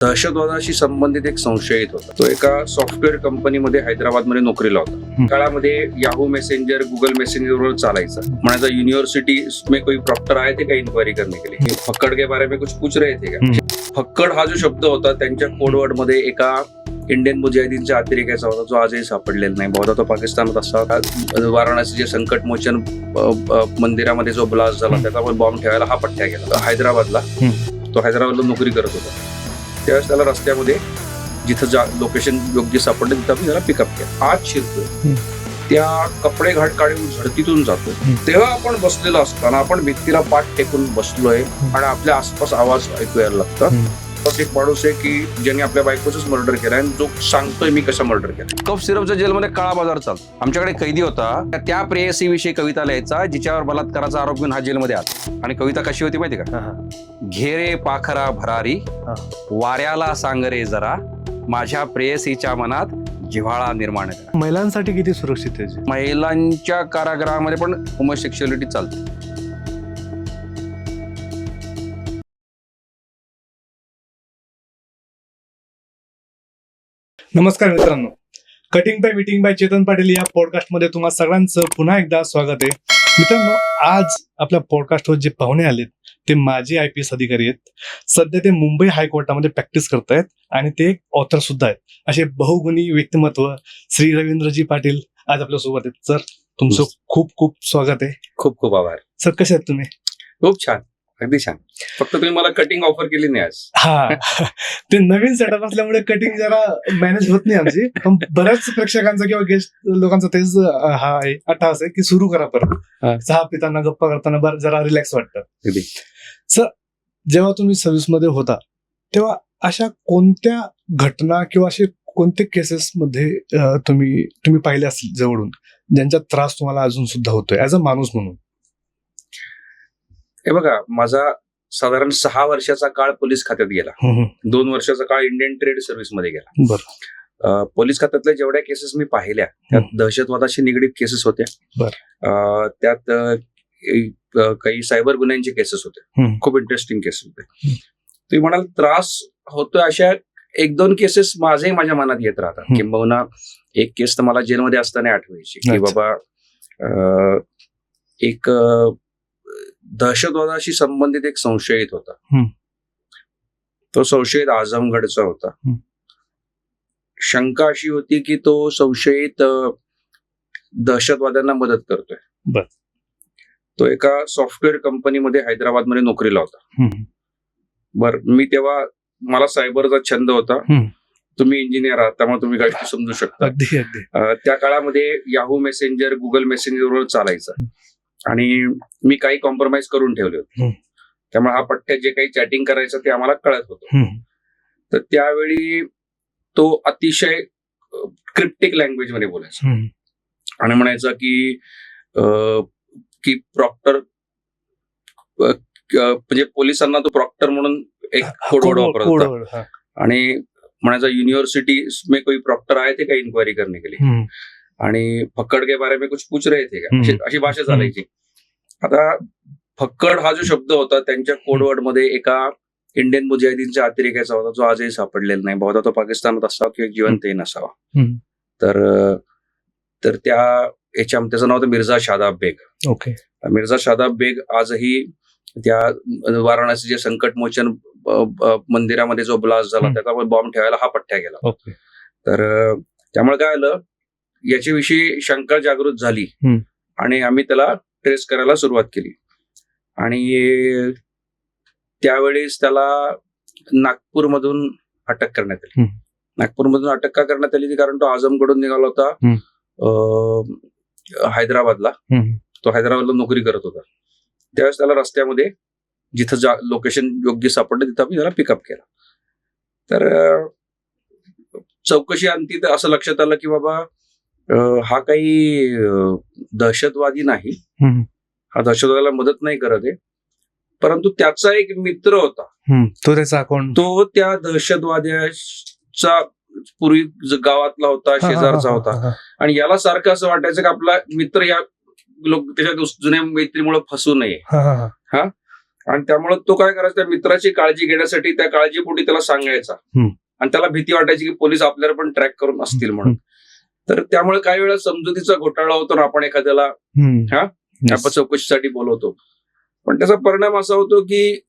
दहशतवादाशी संबंधित एक संशयित होता. तो एका सॉफ्टवेअर कंपनीमध्ये हैदराबादमध्ये नोकरीला होता. काळामध्ये याहू मेसेंजर, गूगल मेसेंजर वर चालायचा. म्हणायचा यूनिवर्सिटी में कोई प्रॉक्टर आए थे का इंक्वायरी करने के लिए, फक्कड़ के बारे में कुछ पूछ रहे थे का. फक्कड़ हा जो शब्द होता त्यांच्या कोडवर्ड मध्ये एका इंडियन मुजाहिदीनच्या अतिरेक्याचा होता, जो आजही सापडलेला नाही. बहुधा तो पाकिस्तानात असा वाराणसी संकटमोचन मंदिरामध्ये जो ब्लास्ट झाला त्याचा बॉम्ब ठेवायला हा पट्ट्या गेला हैदराबादला. तो हैदराबादला नोकरी करत होता. त्यावेळेस त्याला रस्त्यामध्ये जिथं लोकेशन योग्य सापडलं तिथं आपण त्याला पिकअप केलं. आज शिरतोय त्या कपडे घाट काढून झडतीतून जातो तेव्हा आपण बसलेलो असताना आपण भिंतीला पाठ टेकून बसलोय आणि आपल्या आसपास आवाज ऐकू यायला लागतात. एक माणूस आहे की ज्यांनी आपल्या बायकोच मर्डर केलाय आणि जो सांगतोय मी कसं मर्डर केलं. कफ सिरपच्या जेलमध्ये काळा बाजार चालतो. आमच्याकडे कैदी होता, त्या प्रेयसी विषयी कविता लिहायचा जिच्यावर बलात्काराचा आरोप घेऊन हा जेलमध्ये आला. आणि कविता कशी होती माहिती का? घेरे पाखरा भरारी, वाऱ्याला सांगरे जरा, माझ्या प्रेयसीच्या मनात जिव्हाळा निर्माण करा. महिलांसाठी किती सुरक्षित आहे? महिलांच्या कारागृहामध्ये पण होमोसेक्शुअलिटी चालते. नमस्कार मित्रांनो, cutting by meeting by Chetan Patil या पॉडकास्टमध्ये तुम्हा सगळ्यांचं पुन्हा एकदा स्वागत आहे. मित्रांनो, आज आपल्या पॉडकास्टवर जे पाहुणे आलेत ते माजी IPS अधिकारी आहेत. सध्या ते मुंबई हायकोर्टामध्ये प्रॅक्टिस करतायत आणि ते एक ऑथर सुद्धा आहेत. असे बहुगुणी व्यक्तिमत्व श्री रवींद्रजी पाटील आज आपल्या सोबत आहेत. सर, तुमचं खूप खूप स्वागत आहे. खूप खूप आभार. सर, कसे आहेत तुम्ही? खूप छान, अगदी छान. फक्त तुम्ही मला कटिंग ऑफर केली नाही आज. हा, ते नवीन सेटअप असल्यामुळे कटिंग जरा मॅनेज होत नाही आमची. पण बऱ्याच प्रेक्षकांचा किंवा गेस्ट लोकांचा तेच हा आहे अट्टाहास आहे की सुरू करा परत. चहा पिताना गप्पा करताना जरा रिलॅक्स वाटतं. सर, जेव्हा तुम्ही सर्व्हिस मध्ये होता तेव्हा अशा कोणत्या घटना किंवा असे कोणते केसेस मध्ये तुम्ही पाहिले असतील जवळून ज्यांचा त्रास तुम्हाला अजून सुद्धा होतोय ऍज अ माणूस म्हणून? हे बघा, माझा साधारण 6 वर्षाचा काळ पोलीस खात्यात गेला. 2 वर्षाचा काळ इंडियन ट्रेड सर्व्हिस मध्ये गेला. बरं. पोलीस खात्यातल्या जेवढ्या केसेस मी पाहिल्या त्यात दहशतवादाशी निगडीत केसेस होत्या. त्यात काही सायबर गुन्ह्यांचे केसेस होते. खूप इंटरेस्टिंग केसेस होते. तुम्ही म्हणाल त्रास होतोय, अशा 1-2 केसेस माझ्याही माझ्या मनात येत राहतात. किंबहुना एक केस तर मला जेलमध्ये असताना आठवायची की बाबा एक दहशतवादाशी संबंधित एक संशयित होता. तो संशयित आझमगडचा होता. शंका अशी होती की तो संशयित दहशतवाद्यांना मदत करतोय. तो एका सॉफ्टवेअर कंपनीमध्ये हैदराबादमध्ये नोकरीला होता. मी तेव्हा मला सायबरचा छंद होता. तुम्ही इंजिनियर आहात त्यामुळे तुम्ही गोष्टी समजू शकता. त्या काळामध्ये याहू मेसेंजर, गुगल मेसेंजर वर चालायचा आणि मी काही कॉम्प्रोमाइज करून ठेवले होते. त्यामुळे हा पठ्ठ्यात जे काही चॅटिंग करायचं ते आम्हाला कळत होतं. तर त्यावेळी तो अतिशय क्रिप्टिक लँग्वेज मध्ये बोलायचा आणि म्हणायचा की प्रॉक्टर, म्हणजे पोलिसांना तो प्रॉक्टर म्हणून एक कोडवर्ड वापरत होता. आणि म्हणायचा यूनिवर्सिटी में कोई प्रॉक्टर आए थे का इंक्वायरी करने के लिए, आणि फक्कड़ के बारे में कुछ पूछ रहे थे का, अशी भाषा चालायची. आता फक्कड हा जो शब्द होता त्यांच्या कोडवर्ड मध्ये एका इंडियन मुजाहिदीनच्या अतिरेक्याचा होता, जो आजही सापडलेला नाही. बहुधा तो पाकिस्तानात असावा किंवा जिवंतही नसावा. तर त्याचं नाव होतं मिर्झा शादाब बेग. ओके. मिर्झा शादाब बेग आजही त्या वाराणसी संकटमोचन मंदिरामध्ये जो ब्लास्ट झाला त्याचा बॉम्ब ठेवायला हा पट्ट्या गेला. तर त्यामुळे काय आलं, याच्याविषयी शंका जागृत झाली आणि आम्ही त्याला ट्रेस करायला सुरुवात केली. आणि त्यावेळेस त्याला नागपूरमधून अटक करण्यात आली. नागपूरमधून अटक का करण्यात आली? कारण तो आझमकडून निघाला होता हैदराबादला. तो हैदराबादला नोकरी करत होता. त्यावेळेस त्याला रस्त्यामध्ये जिथं लोकेशन योग्य सापडलं तिथं आपण त्याला पिकअप केला. तर चौकशी अंती असं लक्षात आलं की बाबा हा काही दहशतवादी नाही, हा दहशतवादाला मदत नाही करत आहे. परंतु त्याचा एक मित्र होता, तो त्याचा अकाउंट, तो त्या दहशतवाद्याचा पूर्वी गावातला होता, शेजारचा होता. आणि याला सारखं असं वाटायचं की आपला मित्र या त्याच्या जुन्या मैत्रीमुळे फसू नये. आणि त्यामुळे तो काय करायचा, त्या मित्राची काळजी घेण्यासाठी त्या काळजीपोटी त्याला सांगायचा आणि त्याला भीती वाटायची की पोलीस आपल्याला पण ट्रॅक करून असतील म्हणून. तर त्यामुळे काही वेळा समजुतीचा घोटाळा होतो ना, आपण एखाद्याला आपण चौकशीसाठी बोलवतो, पण त्याचा परिणाम असा होतो की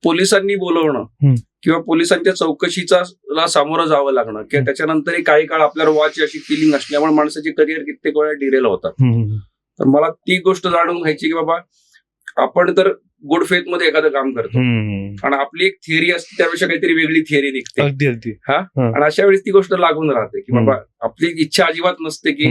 पोलिसांनी बोलवणं किंवा पोलिसांच्या चौकशीचा सामोरं जावं लागणं किंवा त्याच्यानंतरही काही काळ आपल्याला व्हायची अशी फिलिंग असल्यामुळे माणसाची करिअर कित्येक वेळा डिरेल होतात. तर मला ती गोष्ट जाणून घ्यायची की बाबा आपण तर गुड फेथ मध्ये एखादं काम करतो आणि आपली एक थिअरी असते, त्यापेक्षा काहीतरी वेगळी थिअरी निघते. अगदी अगदी. आणि अशा वेळेस ती गोष्ट लागून राहते की बाबा आपली इच्छा अजिबात नसते की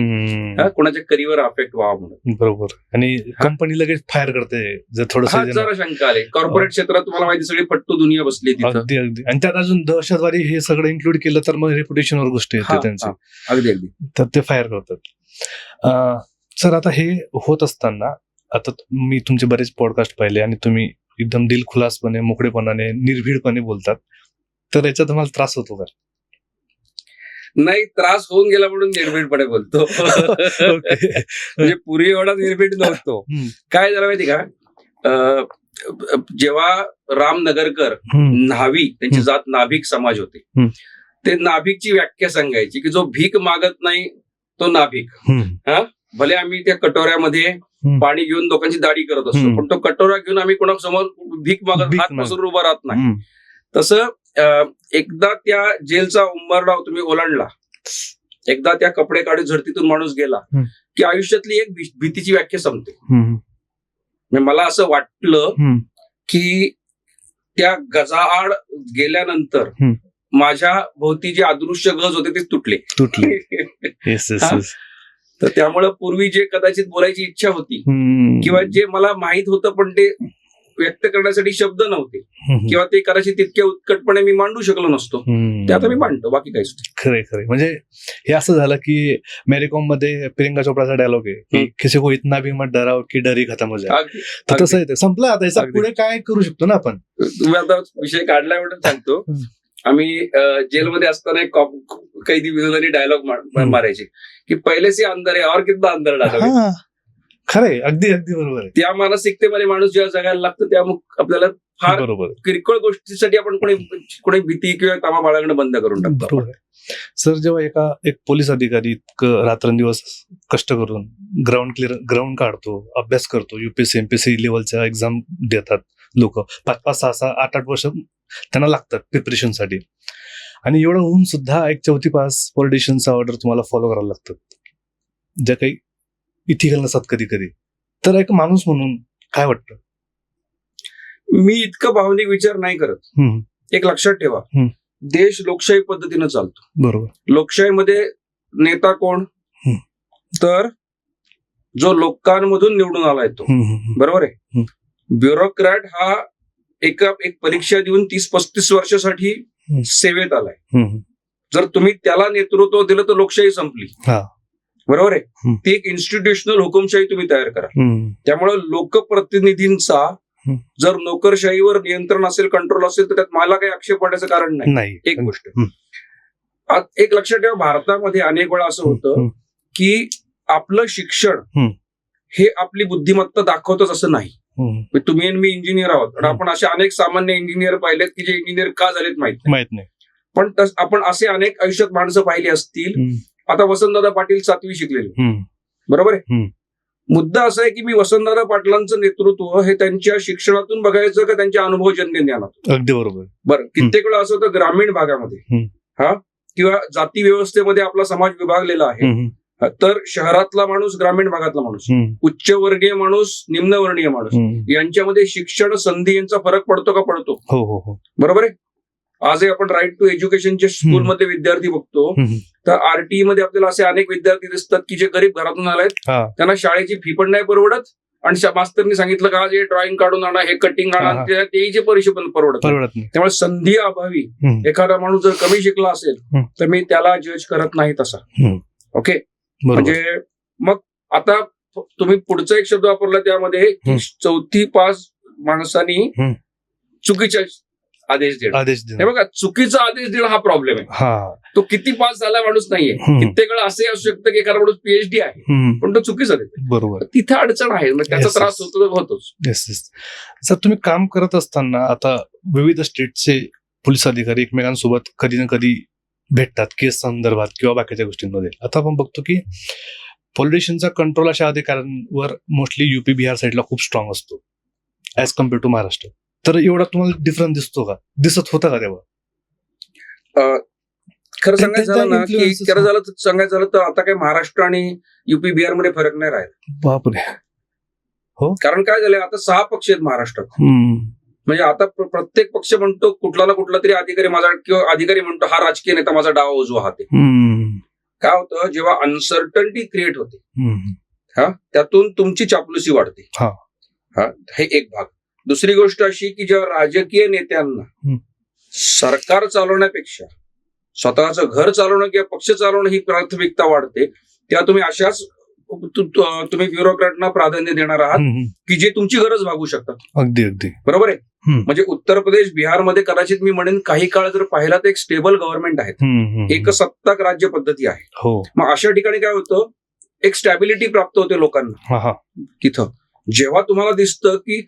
कोणाच्या करिअर अफेक्ट व्हावा म्हणून. बरोबर. आणि कंपनी लगेच फायर करते जर थोडंसं जरा शंका आले. कॉर्पोरेट क्षेत्रात तुम्हाला माहिती सगळी पट्टू दुनिया बसली तिथं. अगदी अगदी. आणि त्यात अजून दहशतवादी हे सगळं इन्क्लूड केलं तर मग रेप्युटेशनवर गोष्टी येते त्यांची. अगदी अगदी. तर ते फायर करतात. सर आता हे होत असताना आता मी तुमचे बरेच पॉडकास्ट पाहिले आणि तुम्ही एकदम दिलखुलासपणे, मोकळेपणाने, निर्भीडपणे बोलतात. तर याचा तुम्हाला त्रास होतो का? नाही, त्रास होऊन गेला म्हणून निर्भीडपणे बोलतो. म्हणजे पूर्वी एवढा निर्भीड नव्हतो. काय झालं माहिती का, जेव्हा राम नगरकर न्हावी, त्यांची जात नाभिक समाज होते, ते नाभिकची व्याख्या सांगायची की जो भीक मागत नाही तो नाभिक. भले आम्ही त्या कटोऱ्यामध्ये पाणी घेऊन लोकांची दाढी करत असतो, पण तो कटोरा घेऊन आम्ही कोणासमोर भीक मागत हात पसरून उभा राहत नाही. तसं एकदा त्या जेलचा उंबरडा तुम्ही ओलांडला, एकदा त्या कपडे काढून झडतीतून माणूस गेला की आयुष्यातली एक भीतीची व्याख्या संपते. मला असं वाटलं की त्या गजाआड गेल्यानंतर माझ्या भोवती जे अदृश्य गज होते ते तुटले. तर त्यामुळं पूर्वी जे कदाचित बोलायची इच्छा होती किंवा जे मला माहित होतं पण ते व्यक्त करण्यासाठी शब्द नव्हते किंवा ते कदाचित तितक्या उत्कटपणे मी मांडू शकलो नसतो, ते आता मी मांडतो. बाकी काहीच नाही. खरे खरे. म्हणजे हे असं झालं की मॅरीकॉम मध्ये प्रियंका चोपडाचा डायलॉग आहे की किसी को इतना भी मत डराव की डर ही खतम हो जाए. तर तसं आहे, संपलं. आता याचा पुढे काय करू शकतो ना आपण. तुम्ही आता विषय काढलाय म्हणून सांगतो. आम्ही जेलमध्ये असताना एक कैदी विरोधाने डायलॉग मारायचे की पहिले से अंदर आहे और कितना अंदर डायलॉग. खरंय. अगदी अगदी बरोबर आहे. त्या मानसिकतेमध्ये माणूस जेव्हा जगायला लागतं तेव्हा आपल्याला फार किरकोळ गोष्टीसाठी आपण कोणी भीती किंवा तामा बाळगणं बंद करून टाकतो. बरोबर. सर, जेव्हा एक पोलीस अधिकारी रात्रंदिवस कष्ट करून ग्राउंड काढतो, अभ्यास करतो, युपीएससी एमपीएससी लेवलच्या एक्झाम देतात लोक, 5-5, 6-6, 8-8 वर्ष त्यांना लागतात प्रिपरेशनसाठी, आणि एवढं होऊन सुद्धा एक 4थी पास पॉलिटिशियनचा ऑर्डर तुम्हाला फॉलो करायला लागतात, ज्या काही इथिकल नसतात कधी कधी. तर एक माणूस म्हणून काय वाटतं? मी इतकं भावनिक विचार नाही करत. एक लक्षात ठेवा, देश लोकशाही पद्धतीनं चालतो. बरोबर. लोकशाहीमध्ये नेता कोण? तर जो लोकांमधून निवडून आलाय तो. बरोबर आहे. ब्युरोक्रॅट हा एक परीक्षा देऊन 30-35 वर्षासाठी सेवेत आलाय. जर तुम्ही त्याला नेतृत्व दिलं तर लोकशाही संपली. बरोबर आहे. ती एक इन्स्टिट्यूशनल हुकुमशाही तुम्ही तयार करा. त्यामुळे लोकप्रतिनिधींचा जर नोकरशाहीवर नियंत्रण असेल, कंट्रोल असेल, तर त्यात मला काही आक्षेप पडण्याचं कारण नाही. एक गोष्ट एक लक्षात ठेवा, भारतामध्ये अनेक वेळा असं होतं की आपलं शिक्षण हे आपली बुद्धिमत्ता दाखवतच असं नाही. तुम्ही आणि मी इंजिनियर आहोत, आणि आपण असे अनेक सामान्य इंजिनियर पाहिलेत की जे इंजिनियर का झालेत माहित नाही. पण आपण असे अनेक आयुष्यात माणसं पाहिली असतील. आता वसंतदादा पाटील 7वी शिकलेले, बरोबर आहे. मुद्दा असा आहे की मी वसंतदादा पाटलांचं नेतृत्व हे त्यांच्या शिक्षणातून बघायचं का त्यांच्या अनुभवजन्य ज्ञानातून. अगदी बरोबर. बरं, कित्येक वेळा असं होतं ग्रामीण भागामध्ये किंवा जाती व्यवस्थेमध्ये आपला समाज विभागलेला आहे. तर शहरातला माणूस, ग्रामीण भागातला माणूस, उच्चवर्गीय माणूस, निम्नवर्णीय माणूस, यांच्यामध्ये शिक्षण संधी यांचा फरक पडतो का? पडतो. बरोबर आहे. आजही आपण राईट टू एज्युकेशनचे स्कूलमध्ये विद्यार्थी बघतो, तर आरटीई मध्ये आपल्याला असे अनेक विद्यार्थी दिसतात की जे गरीब घरातून आलेत, त्यांना शाळेची फी पण नाही परवडत, आणि मास्तरनी सांगितलं का जे ड्रॉइंग काढून आणा, हे कटिंग आणा, तेही पैसे पण परवडत नाही. त्यामुळे संधी अभावी एखादा माणूस जर कमी शिकला असेल तर मी त्याला जज करत नाही तसा. ओके. म्हणजे मग आता तुम्ही पुढचा एक शब्द वापरला त्यामध्ये, 4थी पास माणसांनी चुकीच्या आदेश देणं. हे बघा, चुकीचा आदेश देणं हा प्रॉब्लेम आहे. तो किती पास झाला माणूस नाहीये. कित्येक वेळा असे असू शकतं की एखादा माणूस पीएचडी आहे पण तो चुकीचा देते. बरोबर. तिथे अडचण आहे, मग त्याचा त्रास होतोच. Yes yes. सर, तुम्ही काम करत असताना आता विविध स्टेटचे पोलीस अधिकारी एकमेकांसोबत कधी ना कधी भेटतात केस संदर्भात किंवा बाकीच्या गोष्टींमध्ये. आता आपण बघतो की पॉलिटिशियनचा कंट्रोल अशा अधिकाऱ्यांवर मोस्टली युपी बिहार साईडला खूप स्ट्रॉंग असतो ऍज कम्पेअर टू महाराष्ट्र. तर एवढा तुम्हाला डिफरन्स दिसतो का, दिसत होता का तेव्हा? खरं सांगायचं झालं ना की सांगायचं झालं तर आता काय महाराष्ट्र आणि युपी बिहार मध्ये फरक नाही राहिला. बापरे. हो, कारण काय झालंय, आता 6 पक्ष आहेत महाराष्ट्रात. म्हणजे आता प्रत्येक पक्ष म्हणतो कुठला ना कुठला तरी अधिकारी माझा, किंवा अधिकारी म्हणतो हा राजकीय नेता माझा डावा उजवा हात आहे. काय होतं, जेव्हा अनसर्टन्टी क्रिएट होते त्यातून तुमची चापलुसी वाढते. हे एक भाग. दुसरी गोष्ट अशी की जेव्हा राजकीय नेत्यांना सरकार चालवण्यापेक्षा स्वतःचं घर चालवणं किंवा पक्ष चालवणं ही प्राथमिकता वाढते, तेव्हा तुम्ही अशाच तुम्ही ब्युरोक्रॅटना प्राधान्य देणार आहात की जे तुमची गरज भागू शकतात. अगदी अगदी बरोबर आहे. म्हणजे उत्तर प्रदेश बिहारमध्ये कदाचित मी म्हणेन काही काळ जर पाहिला तर एक स्टेबल गव्हर्नमेंट आहे, एक सत्ताक राज्य पद्धती आहे. मग अशा ठिकाणी काय होतं, एक स्टॅबिलिटी प्राप्त होते लोकांना. तिथं जेव्हा तुम्हाला दिसतं की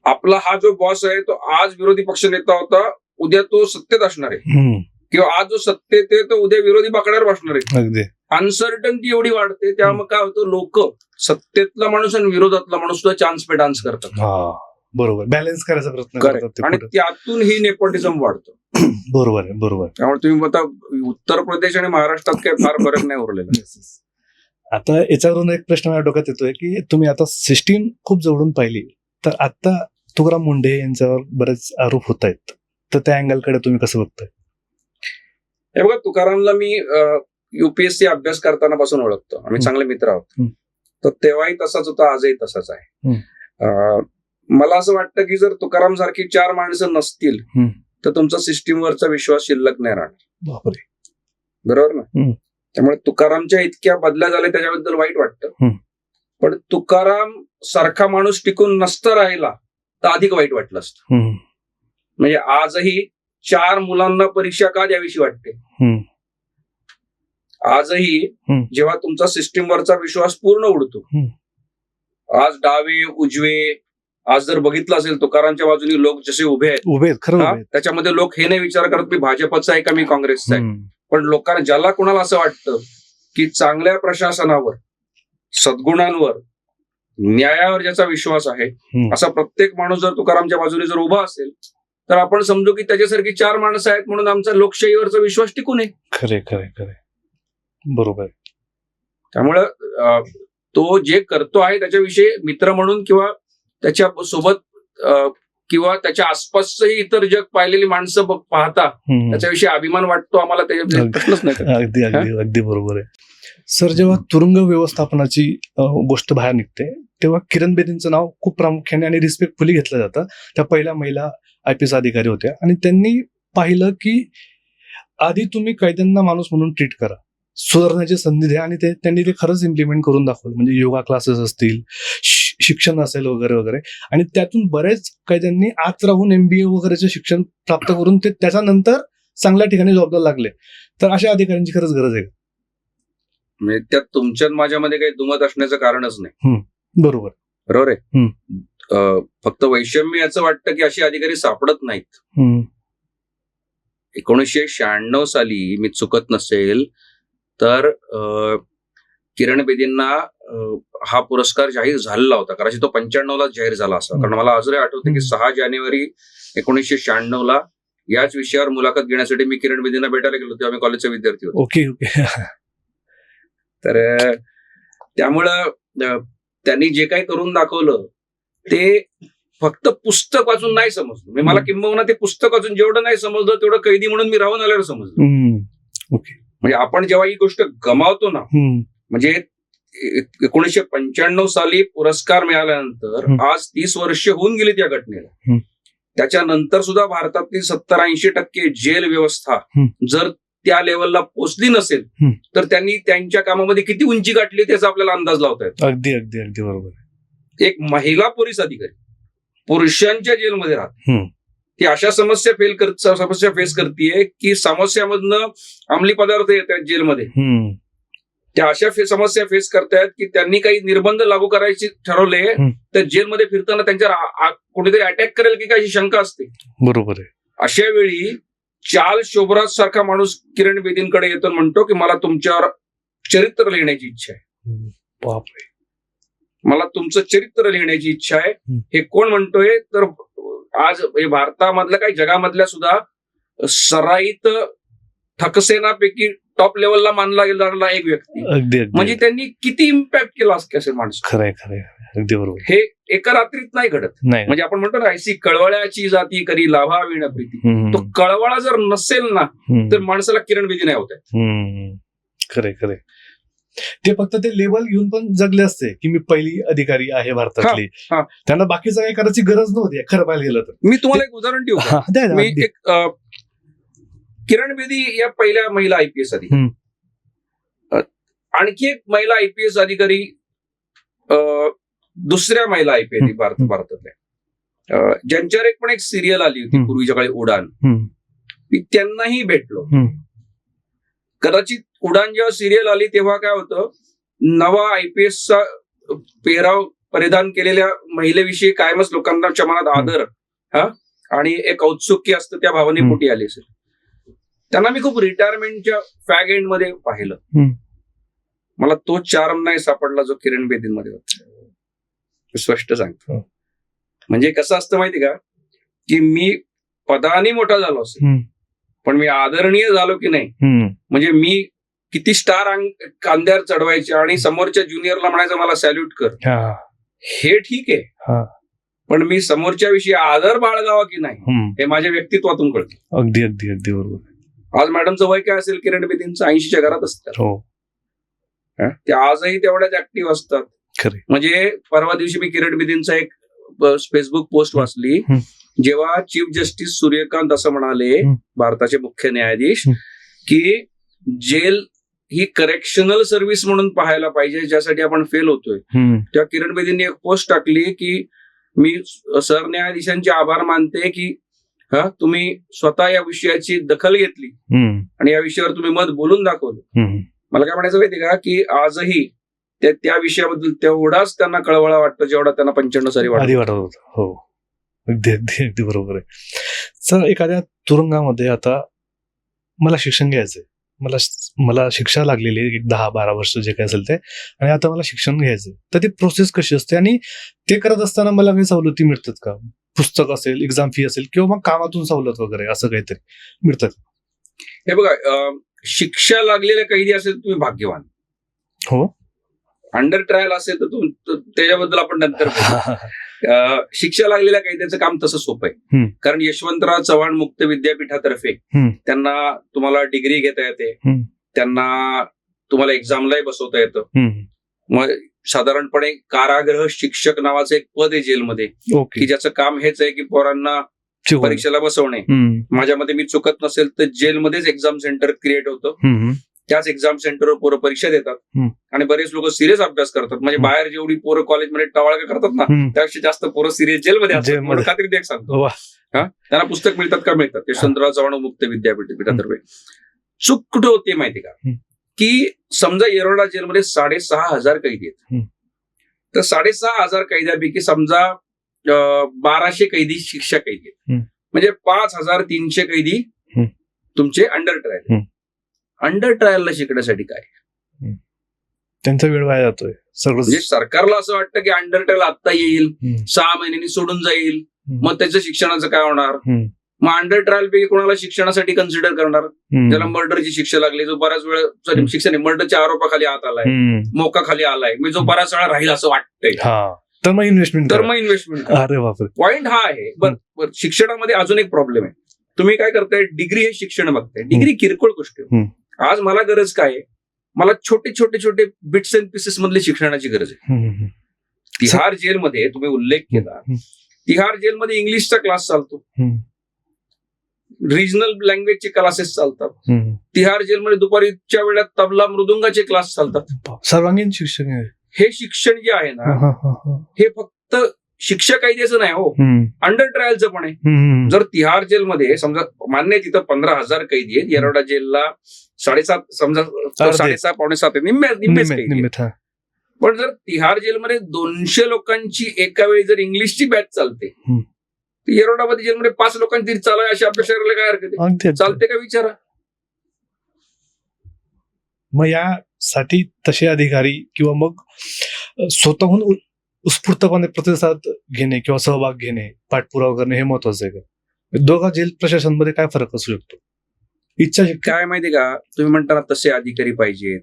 आपला हा जो बॉस आहे तो आज विरोधी पक्ष नेता होता, उद्या तो सत्तेत असणार आहे, किंवा आज जो सत्तेत आहे तो उद्या विरोधी बाकड्यावर बसणार आहे. अनसर्टन्टी एवढी वाढते, त्यामुळे काय होतं, लोक सत्तेतला माणूस आणि विरोधातला माणूस सुद्धा चान्स पे डान्स करतात. बरोबर, बॅलन्स करायचा प्रयत्न करतात आणि त्यातून ही नेपोटिझम वाढतं. बरोबर आहे, बरोबर. त्यामुळे तुम्ही आता उत्तर प्रदेश आणि महाराष्ट्रात काही फार फरक नाही उरलेला. आता याच्यावरून एक प्रश्न माझ्या डोक्यात येतोय की तुम्ही आता सिस्टीम खूप जवळून पाहिली, तर आता तुकाराम मुंढे यांच्यावर बरेच आरोप होत आहेत, तर त्या अँगलकडे तुम्ही कसं बघताय? हे बघा, तुकारामला मी युपीएससी अभ्यास करताना पासून ओळखतो, आम्ही चांगले मित्र आहोत. तर तेव्हाही तसाच होता, आजही तसाच आहे. मला असं वाटतं की जर तुकाराम सारखी 4 माणसं नसतील तर तुमचा सिस्टीमवरचा विश्वास शिल्लक नाही राहणार. बरोबर ना? त्यामुळे तुकारामच्या इतक्या बदल्या झाल्या त्याच्याबद्दल वाईट वाटतं, पण तुकाराम सारखा माणूस टिकून नसता राहिला तर अधिक वाईट वाटलं असतं. म्हणजे आजही 4 मुलांना परीक्षा का द्यावीशी वाटते. आजही जेव्हा तुमचा सिस्टीमवरचा विश्वास पूर्ण उडतो, आज डावे उजवे, आज जर बघितलं असेल तुकारामच्या बाजूने लोक जसे उभे आहेत, त्याच्यामध्ये लोक हे नाही विचार करत मी भाजपचा आहे का मी काँग्रेसचा आहे. पण लोकांना, ज्याला कोणाला असं वाटतं की चांगल्या प्रशासनावर, सद्गुणांवर, न्यायावर ज्याचा विश्वास आहे, असा प्रत्येक माणूस जर तुकारामच्या बाजूने जर उभा असेल तर आपण समजू की त्याच्यासारखी 4 माणसं आहेत म्हणून आमचा लोकशाहीवरचा विश्वास टिकून आहे. खरे खरे खरे, बरोबर. त्यामुळं तो जे करतो आहे त्याच्याविषयी मित्र म्हणून किंवा त्याच्या सोबत किंवा त्याच्या आसपासही इतर जग पाहिलेली माणसं पाहता त्याच्याविषयी अभिमान वाटतो आम्हाला, त्याच्या प्रश्नच नाही. अगदी अगदी अगदी बरोबर आहे. सर, जेव्हा तुरुंग व्यवस्थापनाची गोष्ट बाहेर निघते तेव्हा किरण बेदींचं नाव खूप प्रामुख्याने आणि रिस्पेक्टफुली घेतलं जातं. त्या पहिल्या महिला IPS अधिकारी होत्या आणि त्यांनी पाहिलं की आधी तुम्ही कैद्यांना माणूस म्हणून ट्रीट करा, सुधारण्याची संधी द्या, आणि त्यांनी ते खरंच इम्प्लिमेंट करून दाखवलं. म्हणजे योगा क्लासेस असतील, शिक्षण असेल वगैरे वगैरे, आणि त्यातून बरेच कैद्यांनी आत राहून MBA वगैरेचे शिक्षण प्राप्त करून ते त्याच्यानंतर चांगल्या ठिकाणी जॉबला लागले. तर अशा अधिकाऱ्यांची खरंच गरज आहे. म्हणजे त्यात तुमच्यात माझ्यामध्ये काही दुमत असण्याचं कारणच नाही. बरोबर बरोबर आहे. फक्त वैषम्य याचं वाटतं की अशी अधिकारी सापडत नाहीत. 1996 साली मी चुकत नसेल तर किरण बेदींना हा पुरस्कार जाहीर झालेला होता, कारण तो 95 जाहीर झाला असा. कारण मला अजूनही आठवतं की 6 जानेवारी 1996 याच विषयावर मुलाखत घेण्यासाठी मी किरण बेदींना भेटायला गेलो, तेव्हा मी कॉलेजचा विद्यार्थी होतो. Okay okay. तर त्यामुळं त्यांनी जे काही करून दाखवलं ते फक्त पुस्तक वाचून नाही समजलं. म्हणजे मला किंबहुना ते पुस्तक वाचून जेवढं नाही समजलं तेवढं कैदी म्हणून मी राहून आल्यावर समजलं. म्हणजे आपण जेव्हा ही गोष्ट गमावतो ना, म्हणजे 1995 साली पुरस्कार मिळाल्यानंतर आज 30 वर्ष होऊन गेली त्या घटनेला. त्याच्यानंतर सुद्धा भारतातली 70-80% जेल व्यवस्था जर त्या लेवलला पोचली नसेल तर त्यांनी त्यांच्या कामामध्ये किती उंची गाठली त्याचा आपल्याला अंदाज लावता येतो. अगदी अगदी अगदी बरोबर. एक महिला पोलीस अधिकारी पुरुषांच्या जेलमध्ये राहते, ती अशा समस्या फेस करते की समस्यामधनं अंमली पदार्थ येतात जेलमध्ये. त्या अशा समस्या फेस करतायत की त्यांनी काही निर्बंध लागू करायचे ठरवले तर जेलमध्ये फिरताना त्यांच्यावर कोणीतरी अटॅक करेल की काही शंका असते. बरोबर आहे. अशा वेळी चाल शोभराज सारखा माणूस किरण बेदींकडे येतो आणि म्हणतो की मला तुमच्यावर चरित्र लिहिण्याची इच्छा आहे. बापरे. मला तुमचं चरित्र लिहिण्याची इच्छा आहे. हे कोण म्हणतोय तर आज भारतामधल्या काही जगामधल्या सुद्धा सराईत ठकसेनापैकी टॉप लेवलला मानला गेलेला एक व्यक्ती. अगदी म्हणजे त्यांनी किती इम्पॅक्ट केला असेल माणसं. खरंय खरंय. अगदी बरोबर. हे एका रात्रीत नाही घडत. नाही म्हणजे आपण म्हणतो ना ऐसी कळवळ्याची जाती करी लाभा विण प्रीती. तो कळवळा जर नसेल ना तर माणसाला किरण बेदी नाही होत. खरे खरे. ते फक्त ते लेवल घेऊन पण जगले असते की मी पहिली अधिकारी आहे भारतातली. त्यांना बाकीचं काही करायची गरज नव्हती खरं पाहायला गेलं तर. मी तुम्हाला एक उदाहरण देऊ का? मी एक किरण बेदी या पहिल्या महिला IPS अधिकारी. आणखी एक महिला IPS अधिकारी दुसऱ्या महिला IPS भारतातल्या ज्यांच्यावर एक पण एक सिरियल आली होती पूर्वीच्या काळी उडान. मी त्यांनाही भेटलो. कदाचित उडान जेव्हा सिरियल आली तेव्हा काय होतं नवा IPSचा पेहराव परिधान केलेल्या महिलेविषयी कायमच लोकांच्या मनात आदर आणि एक औत्सुक्य असतं त्या भावने पोटी आली असेल. त्यांना मी खूप रिटायरमेंटच्या फॅग एंड मध्ये पाहिलं. मला तो चार्म नाही सापडला जो किरण बेदींमध्ये होता. स्पष्ट सांगतो. म्हणजे कसं असतं माहिती का की मी पदाने मोठा झालो असेल पण मी आदरणीय झालो की नाही. म्हणजे मी किती स्टार कांद्यावर चढवायचे आणि समोरच्या ज्युनियरला म्हणायचं मला सॅल्यूट कर हे ठीक आहे पण मी समोरच्या विषयी आदर बाळगावा की नाही हे माझ्या व्यक्तित्वातून कळतं. अगदी अगदी अगदी बरोबर. आज मॅडमचं वय काय असेल किरण बेदींचं 80च्या घरात असतात. ते आजही तेवढ्याच ऍक्टिव्ह असतात. म्हणजे परवा दिवशी मी किरण बेदींचा एक फेसबुक पोस्ट वाचली जेव्हा चीफ जस्टिस सूर्यकांत असं म्हणाले भारताचे मुख्य न्यायाधीश की जेल ही करेक्शनल सर्व्हिस म्हणून पाहायला पाहिजे ज्यासाठी आपण फेल होतोय. तेव्हा किरण बेदींनी एक पोस्ट टाकली की मी सरन्यायाधीशांचे आभार मानते की तुम्ही स्वतः या विषयाची दखल घेतली आणि या विषयावर तुम्ही मत बोलून दाखवलं. मला काय म्हणायचं माहिती का की आजही त्या विषयाबद्दल तेवढाच त्यांना कळवळा वाटतं जेवढा त्यांना 95 साली वाटत होता. हो अगदी अगदी अगदी बरोबर आहे. सर एखाद्या तुरुंगामध्ये आता मला शिक्षण घ्यायचंय मला शिक्षा लागलेली 10-12 वर्ष जे काय असेल ते आणि आता मला शिक्षण घ्यायचंय तर ती प्रोसेस कशी असते आणि ते करत असताना मला काही सवलती मिळतात का? पुस्तक असेल एक्झाम फी असेल किंवा मग कामातून सवलत वगैरे असं काहीतरी मिळतात? हे बघा शिक्षा लागलेल्या कैदी असेल तुम्ही भाग्यवान. हो. अंडर ट्रायल असेल तर त्याच्याबद्दल आपण नंतर शिक्षा लागलेल्या कैद्याचं काम तसं सोपं आहे. कारण यशवंतराव चव्हाण मुक्त विद्यापीठातर्फे त्यांना तुम्हाला डिग्री घेता येते. त्यांना तुम्हाला एक्झामलाही बसवता येतं. मग साधारणपणे कारागृह शिक्षक नावाचं एक पद आहे जेलमध्ये की ज्याचं काम हेच आहे की पोरांना परीक्षेला बसवणे. माझ्या मते मी चुकत नसेल तर जेलमध्येच एक्झाम सेंटर क्रिएट होतं. त्याच एक्झाम सेंटरवर पोरं परीक्षा देतात आणि बरेच लोक सिरियस अभ्यास करतात. म्हणजे बाहेर जेवढी पोरं कॉलेजमध्ये टवाळका करतात ना त्यापेक्षा जास्त पोरं सिरियस जेलमध्ये असतात. खात्री देख सांगतो त्यांना पुस्तक मिळतात का मिळतात. यशवंतराव चव्हाण मुक्त विद्यापीठातर्फे चूक कुठे होते माहिती का की समजा येरवडा जेलमध्ये 6,500 कैदी आहेत तर 6,500 कैद्यापैकी समजा 1200 कैदी शिक्षा कैदी आहेत. म्हणजे 5,300 कैदी तुमचे अंडर ट्रायल. अंडर ट्रायलला शिकण्यासाठी काय त्यांचा वेळ वाया जातोय सगळं. म्हणजे सरकारला असं वाटतं की अंडर ट्रायल आता येईल 6 महिन्यांनी सोडून जाईल मग त्याचं शिक्षणाचं काय होणार. मग अंडर ट्रायल पैकी कोणाला शिक्षणासाठी कन्सिडर करणार ज्याला मर्डरची शिक्षा लागली जो बराच वेळ शिक्षण मर्डरच्या आरोपाखाली आत आलाय मोकाखाली आलाय म्हणजे जो बराच वेळा राहील असं वाटतंय तर मग इन्व्हेस्टमेंट. अरे बापरे. पॉइंट हा आहे. बरं शिक्षणामध्ये अजून एक प्रॉब्लेम आहे. तुम्ही काय करताय डिग्री हे शिक्षण बघताय. डिग्री किरकोळ गोष्ट. आज मला गरज काय आहे मला छोटे छोटे छोटे बिट्स अँड पीसेस मधली शिक्षणाची गरज आहे. तिहार जेलमध्ये तुम्ही उल्लेख केला तिहार जेलमध्ये इंग्लिशचा क्लास चालतो. रिजनल लँग्वेजचे क्लासेस चालतात. तिहार जेलमध्ये दुपारीच्या वेळात तबला मृदुंगाचे क्लास चालतात. सर्वांगीण शिक्षण हे शिक्षण जे आहे ना हे फक्त शिक्षा कैद्याचं नाही हो, अंडर ट्रायलचं पण आहे. जर तिहार जेलमध्ये समजा मान्य आहे तिथं 15,000 कैदी आहेत, येरवडा जेलला 7.5 समजा 7.5 पावणे 7 निम्मेच कैदी आहेत. पण जर तिहार जेलमध्ये 200 लोकांची एका वेळी जर इंग्लिशची बॅच चालते, तर येरवडामध्ये जेलमध्ये 5 लोकांची तरी चालावी अशी अपेक्षा करायला काय हरकत आहे? चालते का विचारा. मग यासाठी तसे अधिकारी किंवा मग स्वतःहून उत्स्फूर्तपणे प्रतिसाद घेणे किंवा सहभाग घेणे, पाठपुरावा करणे हे महत्वाचं आहे का? दोघा जेल प्रशासनामध्ये काय फरक असू शकतो? इच्छाशक्ती काय माहिती का, तुम्ही म्हणताना तसे अधिकारी पाहिजेत,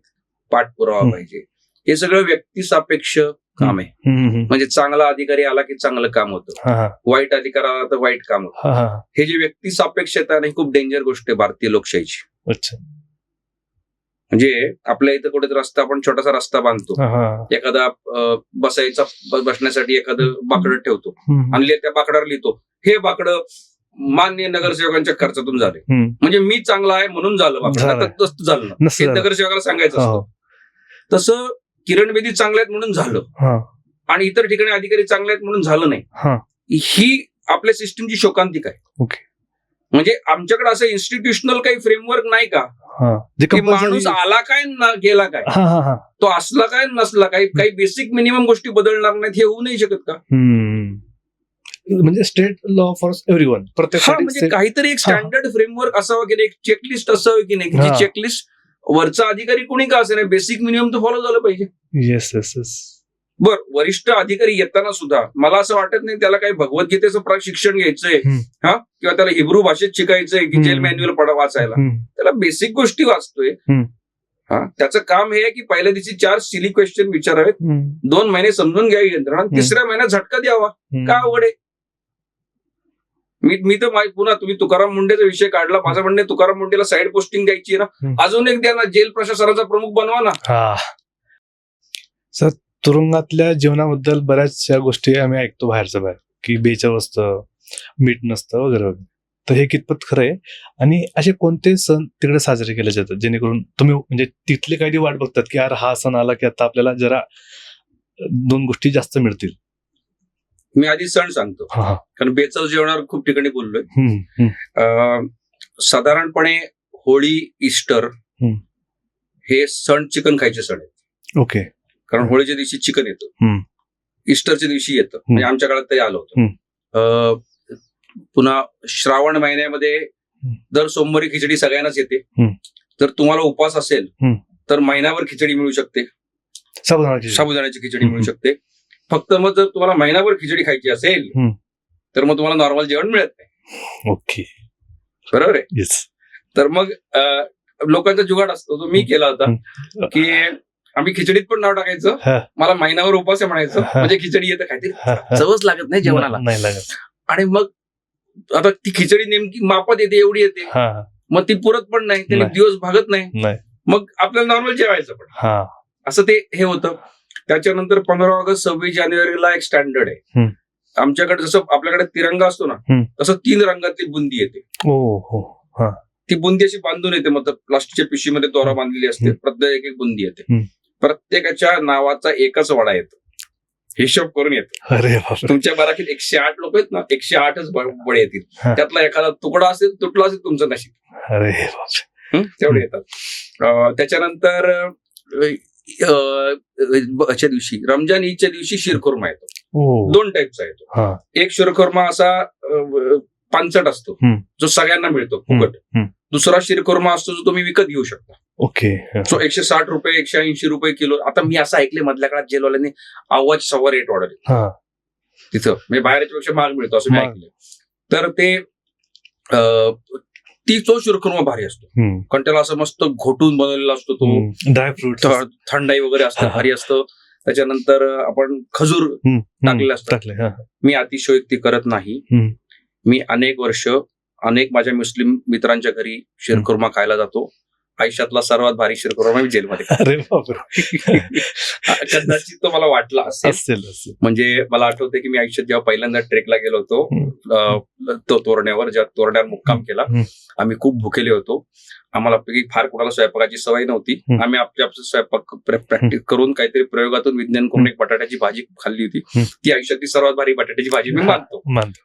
पाठपुरावा पाहिजे, हे सगळं व्यक्तिसापेक्ष काम आहे. म्हणजे चांगला अधिकारी आला की चांगलं काम होतं, वाईट अधिकारी आला तर वाईट काम होतं. हे जे व्यक्तिसापेक्षता आहे खूप डेंजर गोष्ट आहे भारतीय लोकशाहीची. अच्छा. म्हणजे आपल्या इथं कुठेतरी रस्ता, आपण छोटासा रस्ता बांधतो, एखादा बसण्यासाठी एखादं बाकडं ठेवतो आणि त्या बाकडावर लिहितो हे बाकडं मान्य नगरसेवकांच्या खर्चातून झाले, म्हणजे मी चांगला आहे म्हणून झालं बाकडं, तसं झालं ना, हे नगरसेवकाला सांगायचं असतं. तसं किरण बेदी चांगले आहेत म्हणून झालं आणि इतर ठिकाणी अधिकारी चांगले आहेत म्हणून झालं नाही. ही आपल्या सिस्टीमची शोकांतिक आहे. म्हणजे आमच्याकडे असं इन्स्टिट्यूशनल काही फ्रेमवर्क नाही का, माणूस आला काय गेला काय, तो असला काय नसला काय, काही बेसिक मिनिमम गोष्टी बदलणार नाहीत, हे होऊ नाही शकत का? म्हणजे स्टेट लॉ फॉर एव्हरीवन, म्हणजे काहीतरी एक स्टँडर्ड फ्रेमवर्क असावं की नाही, एक चेकलिस्ट असावं की नाही, की जी चेकलिस्ट वरचा अधिकारी कोणी का असे नाही, बेसिक मिनिमम तर फॉलो झालं पाहिजे. Yes yes yes. बर, वरिष्ठ अधिकारी येताना सुद्धा मला असं वाटत नाही त्याला काही भगवद्गीतेचं शिक्षण घ्यायचंय किंवा त्याला हिब्रू भाषेत शिकायचंय की जेल मॅन्युअल वाचायला. त्याला बेसिक गोष्टी वाचतोय. त्याचं काम हे आहे की पहिल्या दिवशी 4 सिली क्वेश्चन विचारावेत, 2 महिने समजून घ्यावी यंत्रणा, 3ऱ्या महिन्यात झटका द्यावा. का अवघड आहे? मी तर पुन्हा तुम्ही तुकाराम मुंडेचा विषय काढला, माझं म्हणणे तुकाराम मुंडेला साईड पोस्टिंग द्यायची ना, अजून एक द्या ना, जेल प्रशासनाचा प्रमुख बनवा ना. सर, तुरुंगातल्या जीवनाबद्दल बऱ्याचशा गोष्टी आम्ही ऐकतो बाहेरच्या बाहेर, की बेचव असतं, मीठ नसतं वगैरे वगैरे. तर हे कितपत खरं आहे? आणि असे कोणते सण तिकडे साजरे केले जातात जेणेकरून तुम्ही म्हणजे तिथले काही वाट बघतात की यार हा सण आला की आता आपल्याला जरा 2 गोष्टी जास्त मिळतील? मी आधी सण सांगतो, कारण बेचव जेवणावर खूप ठिकाणी बोललोय. साधारणपणे होळी, ईस्टर हे सण चिकन खायचे सण आहेत. ओके. कारण होळीच्या दिवशी चिकन येतं, ईस्टरच्या दिवशी येतं, म्हणजे आमच्या काळात तरी आलं होतं. पुन्हा श्रावण महिन्यामध्ये दर सोमवारी खिचडी सगळ्यांनाच येते. जर तुम्हाला उपवास असेल तर महिनाभर खिचडी मिळू शकते, साबुदाण्याची खिचडी मिळू शकते. फक्त मग जर तुम्हाला महिनाभर खिचडी खायची असेल तर मग तुम्हाला नॉर्मल जेवण मिळत नाही. ओके, बरोबर आहे. तर मग लोकांचा जुगाड असतो, तो मी केला होता की आम्ही खिचडीत पण नाव टाकायचं, मला महिनाभर उपवास आहे म्हणायचं, म्हणजे खिचडी येतं, काहीतरी चवच लागत नाही जेवणाला. आणि मग आता ती खिचडी नेमकी मापात येते, एवढी येते, मग ती पुरत पण नाही, त्याने दिवस भागत नाही, मग आपल्याला नॉर्मल जेवायचं पण, असं ते हे होतं. त्याच्यानंतर 15 ऑगस्ट 26 जानेवारीला एक स्टँडर्ड आहे आमच्याकडे. जसं आपल्याकडे तिरंगा असतो ना, तसं 3 रंगातली बुंदी येते. ती बुंदी अशी बांधून येते, मतलब प्लास्टिकच्या पिशवीमध्ये दोरा बांधलेली असते, प्रत्येक एक बुंदी येते. प्रत्येकाच्या नावाचा एकच वडा येतो, हिशोब करून येतो. अरे, तुमच्या बाराकीत 108 लोक आहेत ना, 108च वडे येतील, त्यातला एखादा तुकडा असेल, तुटला असेल तुमचं नशीब. अरे, तेवढे येतात. त्याच्यानंतर दिवशी रमजान ईदच्या दिवशी शिरखुर्मा येतो. 2 टाईपचा येतो. एक शिरखुर्मा असा पानसट असतो, जो सगळ्यांना मिळतो फुकट. दुसरा शिरखुर्मा असतो जो तुम्ही विकत घेऊ शकता. ओके. सो 160 रुपये, 180 रुपये किलो. आता मी असं ऐकले मधल्या काळात जेलवाल्यांनी अव्वाच सव्वा रेट वाढवले तिथं, म्हणजे बाहेरच्या पेक्षा माल मिळतो असं मी ऐकलं. तर ते तो शिरखुर्मा भारी असतो, कारण त्याला असं मस्त घोटून बनवलेला असतो, तो ड्रायफ्रुट, थंडाई वगैरे असतं, भारी असतं. त्याच्यानंतर आपण खजूर टाकलेलं असतं. मी अतिशयोक्ती करत नाही. मी अनेक वर्ष माझ्या मुस्लिम मित्रांच्या घरी शिरखुर्मा खायला जातो. आयुष्यातला सर्वात भारी शिरखुर्मा मी जेलमध्ये. अरे बापरे. कदाचित तो मला वाटला असेल. म्हणजे मला आठवते की मी आयुष्यात जेव्हा पहिल्यांदा ट्रेकला गेलो होतो, तो तोरण्यावर, ज्या तोरण्यावर मुक्काम केला, आम्ही खूप भुकेले होतो आम्हाला फार कोणाला स्वयंपाकाची सवय नव्हती. आम्ही आपल्या स्वयंपाक प्रॅक्टिस करून काहीतरी प्रयोगातून विज्ञान करून एक बटाट्याची भाजी खाल्ली होती. ती आयुष्यातली सर्वात भारी बटाट्याची भाजी मी मानतो.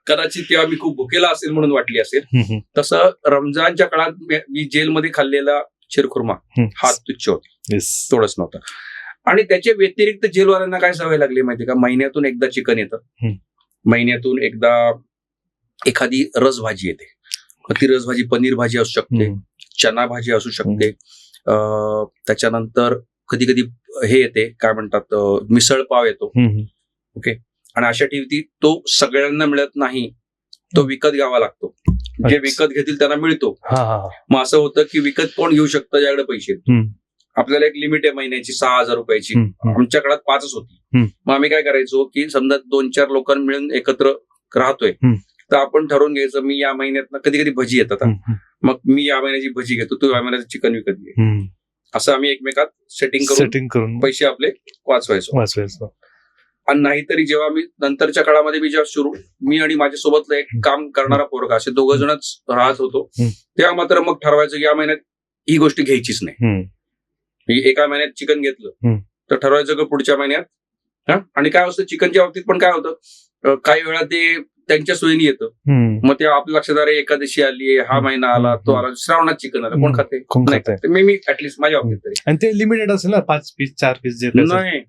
कदाचित तेव्हा मी खूप भुकेला असेल म्हणून वाटली असेल. तसं रमजानच्या काळात मी जेलमध्ये खाल्लेला शिरखुर्मा हा तुच्छ होता, थोडंच नव्हतं. आणि त्याच्या व्यतिरिक्त जेलवाल्यांना काय सवय लागली माहिती का, महिन्यातून एकदा चिकन येतं, महिन्यातून एकदा एखादी रसभाजी येते. ती रसभाजी पनीर भाजी असू शकते, चना भाजी असू शकते, त्याच्यानंतर कधी कधी हे येते काय म्हणतात मिसळ पाव येतो. ओके. आणि अशा ठिकाणी तो सगळ्यांना मिळत नाही, तो विकत घ्यावा लागतो. जे विकत घेतील त्यांना मिळतो. मग असं होतं की विकत कोण घेऊ शकतं ज्याकडे पैसे. आपल्याला एक लिमिट आहे महिन्याची 6,000 रुपयाची. आमच्या काळात 5च होती. मग आम्ही काय करायचो की समजा 2-4 लोकांना मिळून एकत्र राहतोय, तर आपण ठरवून घ्यायचं मी या महिन्यात कधी कधी भजी येतात, मग मी या महिन्याची भजी घेतो, तू या महिन्याचं चिकन विकत घे. असं आम्ही एकमेकात सेटिंग करून पैसे आपले वाचवायचो. आणि नाहीतरी जेव्हा मी नंतरच्या काळामध्ये मी आणि माझ्यासोबतलं एक काम करणारा पोरगा असे 2 जणच राहत होतो, तेव्हा मात्र मग ठरवायचं या महिन्यात ही गोष्ट घ्यायचीच नाही. एका महिन्यात चिकन घेतलं तर ठरवायचं की पुढच्या महिन्यात. आणि काय असतं चिकनच्या बाबतीत पण काय होतं, काही वेळा ते त्यांच्या सोयीने येतं. मग ते आपल्या लक्षात आलं एकादशी आली, हा महिना आला, तो आला, श्रावणात चिकन आलं, कोण खाते? मी ऍटलीस्ट माझ्या बाबतीत तरी. आणि ते लिमिटेड असेल ना, 5 पीस 4 पीस जे नाही.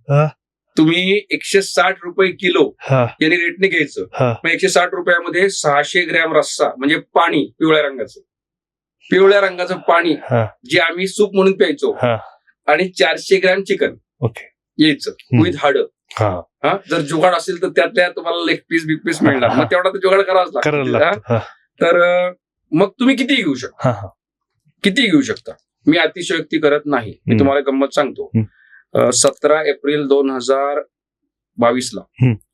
तुम्ही 160 रुपये किलो यांनी रेटने घ्यायचं. मग 160 रुपयामध्ये 600 ग्रॅम रस्सा म्हणजे पाणी पिवळ्या रंगाचं पाणी जे आम्ही सूप म्हणून प्यायचो, आणि 400 ग्रॅम चिकन यायचं विथ हाड. जर जुगाड असेल तर त्यातल्या तुम्हाला लेग पीस बिग पीस मिळणार, मग तेवढा तर जुगाड करावाच लागतो. तर मग तुम्ही कितीही घेऊ शकता. मी अतिशयोक्ती करत नाही. मी तुम्हाला गंमत सांगतो. 17 एप्रिल 2022 ला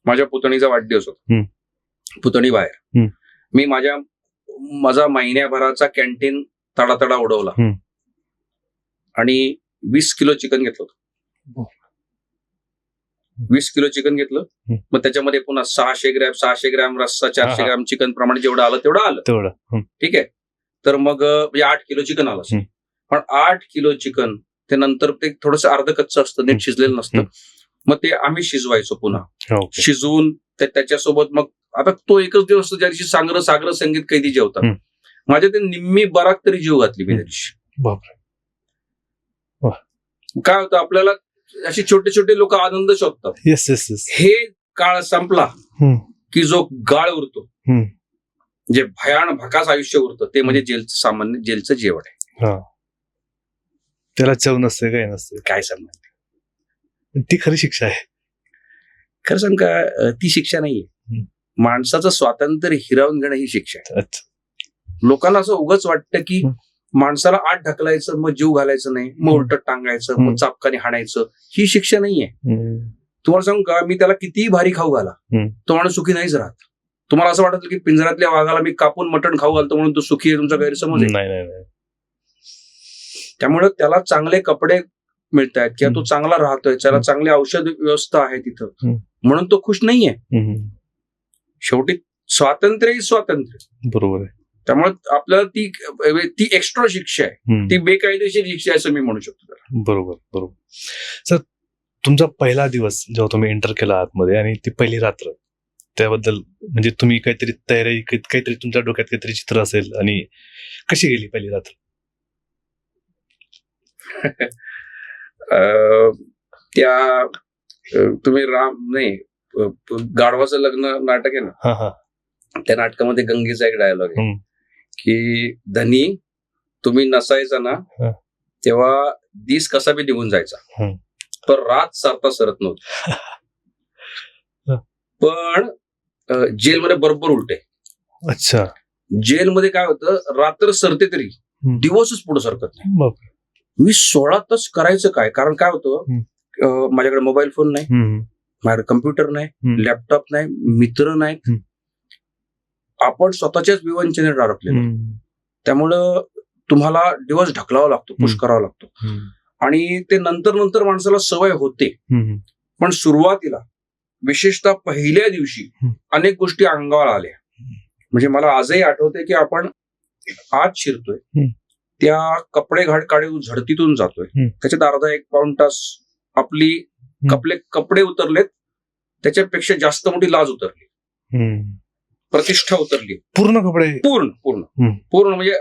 माझ्या पुतणीचा वाढदिवस होता. पुतणी बाहेर. मी माझा महिन्याभराचा कॅन्टीन तडातडा उडवला आणि 20 किलो चिकन घेतलं होतं. 20 किलो चिकन घेतलं. मग त्याच्यामध्ये पुन्हा 600 ग्रॅम रस्सा, 400 ग्रॅम चिकन प्रमाणे जेवढं आलं तेवढं आलं. ठीक आहे. तर मग 8 किलो चिकन आलं. पण 8 किलो चिकन ते नंतर ते थोडंसं अर्ध कच्चं असतं, नीट शिजलेलं नसतं. मग ते आम्ही शिजवायचो पुन्हा. शिजवून त्याच्यासोबत मग आता तो एकच दिवस ज्या दिवशी सागर संगीत कैदी जेवतात, माझ्या ते निम्मी बराक तरी जीव घातली मी त्या दिवशी. काय होतं आपल्याला असे छोटे छोटे लोक आनंद शोधतात. हे काळ संपला की जो गाळ उरतो, जे भकास आयुष्य उरतं, ते म्हणजे सामान्य जेलचं जेवण आहे. त्याला चव नसते, काय नसते, काय संबंध. ती खरी शिक्षा आहे. खरं सांग का, ती शिक्षा नाहीये. माणसाचं स्वातंत्र्य हिरावून घेणं ही शिक्षा आहे. लोकांना असं उगाच वाटतं की माणसाला आत ढकलायचं, मग जीव घालायचं नाही, मग उलट टांगायचं, मग चापकाने हाणायचं. ही शिक्षा नाहीये. तुम्हाला सांगू का, मी त्याला कितीही भारी खाऊ घाला, तो माणूस सुखी नाहीच राहत. तुम्हाला असं वाटतं की पिंजऱ्यातल्या वाघाला मी कापून मटण खाऊ घालतो म्हणून तो सुखी आहे, तुमचा गैरसमज आहे. त्यामुळे त्याला चांगले कपडे मिळत आहेत किंवा तो चांगला राहतोय, त्याला चांगली औषध व्यवस्था आहे तिथं, म्हणून तो खुश नाहीये. शेवटी स्वातंत्र्य ही स्वातंत्र्य. बरोबर आहे. त्यामुळे आपल्याला ती एक्स्ट्रा शिक्षा आहे, ती बेकायदेशीर शिक्षा आहे असं मी म्हणू शकतो. बरोबर. सर, तुमचा पहिला दिवस जेव्हा तुम्ही एंटर केला आतमध्ये आणि ती पहिली रात्र, त्याबद्दल म्हणजे तुम्ही काहीतरी तयारी, काहीतरी तुमच्या डोक्यात काहीतरी चित्र असेल, आणि कशी गेली पहिली रात्र? त्या तुम्ही गाढवाचं लग्न नाटक आहे ना, त्या नाटकामध्ये गंगेचा एक डायलॉग आहे की धनी तुम्ही नसायचा ना तेव्हा दिस कसा बी निघून जायचा, पण रात सरता सरत नव्हती. पण जेलमध्ये बरोबर उलटे. अच्छा. जेलमध्ये काय होतं, रात्र सरते तरी दिवसच पुढे सरकत नाही. मी 16 तास करायचं काय, कारण काय होतं, माझ्याकडे मोबाईल फोन नाही, माझ्याकडे कम्प्युटर नाही, लॅपटॉप नाही, मित्र नाहीत, आपण स्वतःच्याच विवंचनेत अडकलेलो. त्यामुळं तुम्हाला दिवस ढकलावा लागतो, पुश करावा लागतो. आणि ते नंतर माणसाला सवय होते. पण सुरुवातीला विशेषतः पहिल्या दिवशी अनेक गोष्टी अंगावर आल्या. म्हणजे मला आजही आठवते की आपण आत शिरतोय, त्या कपडे काढून झडतीतून जातोय, त्याच्यात अर्धा 1 पाऊण तास आपली कपडे उतरलेत, त्याच्यापेक्षा जास्त मोठी लाज उतरली, प्रतिष्ठा उतरली. पूर्ण कपडे पूर्ण म्हणजे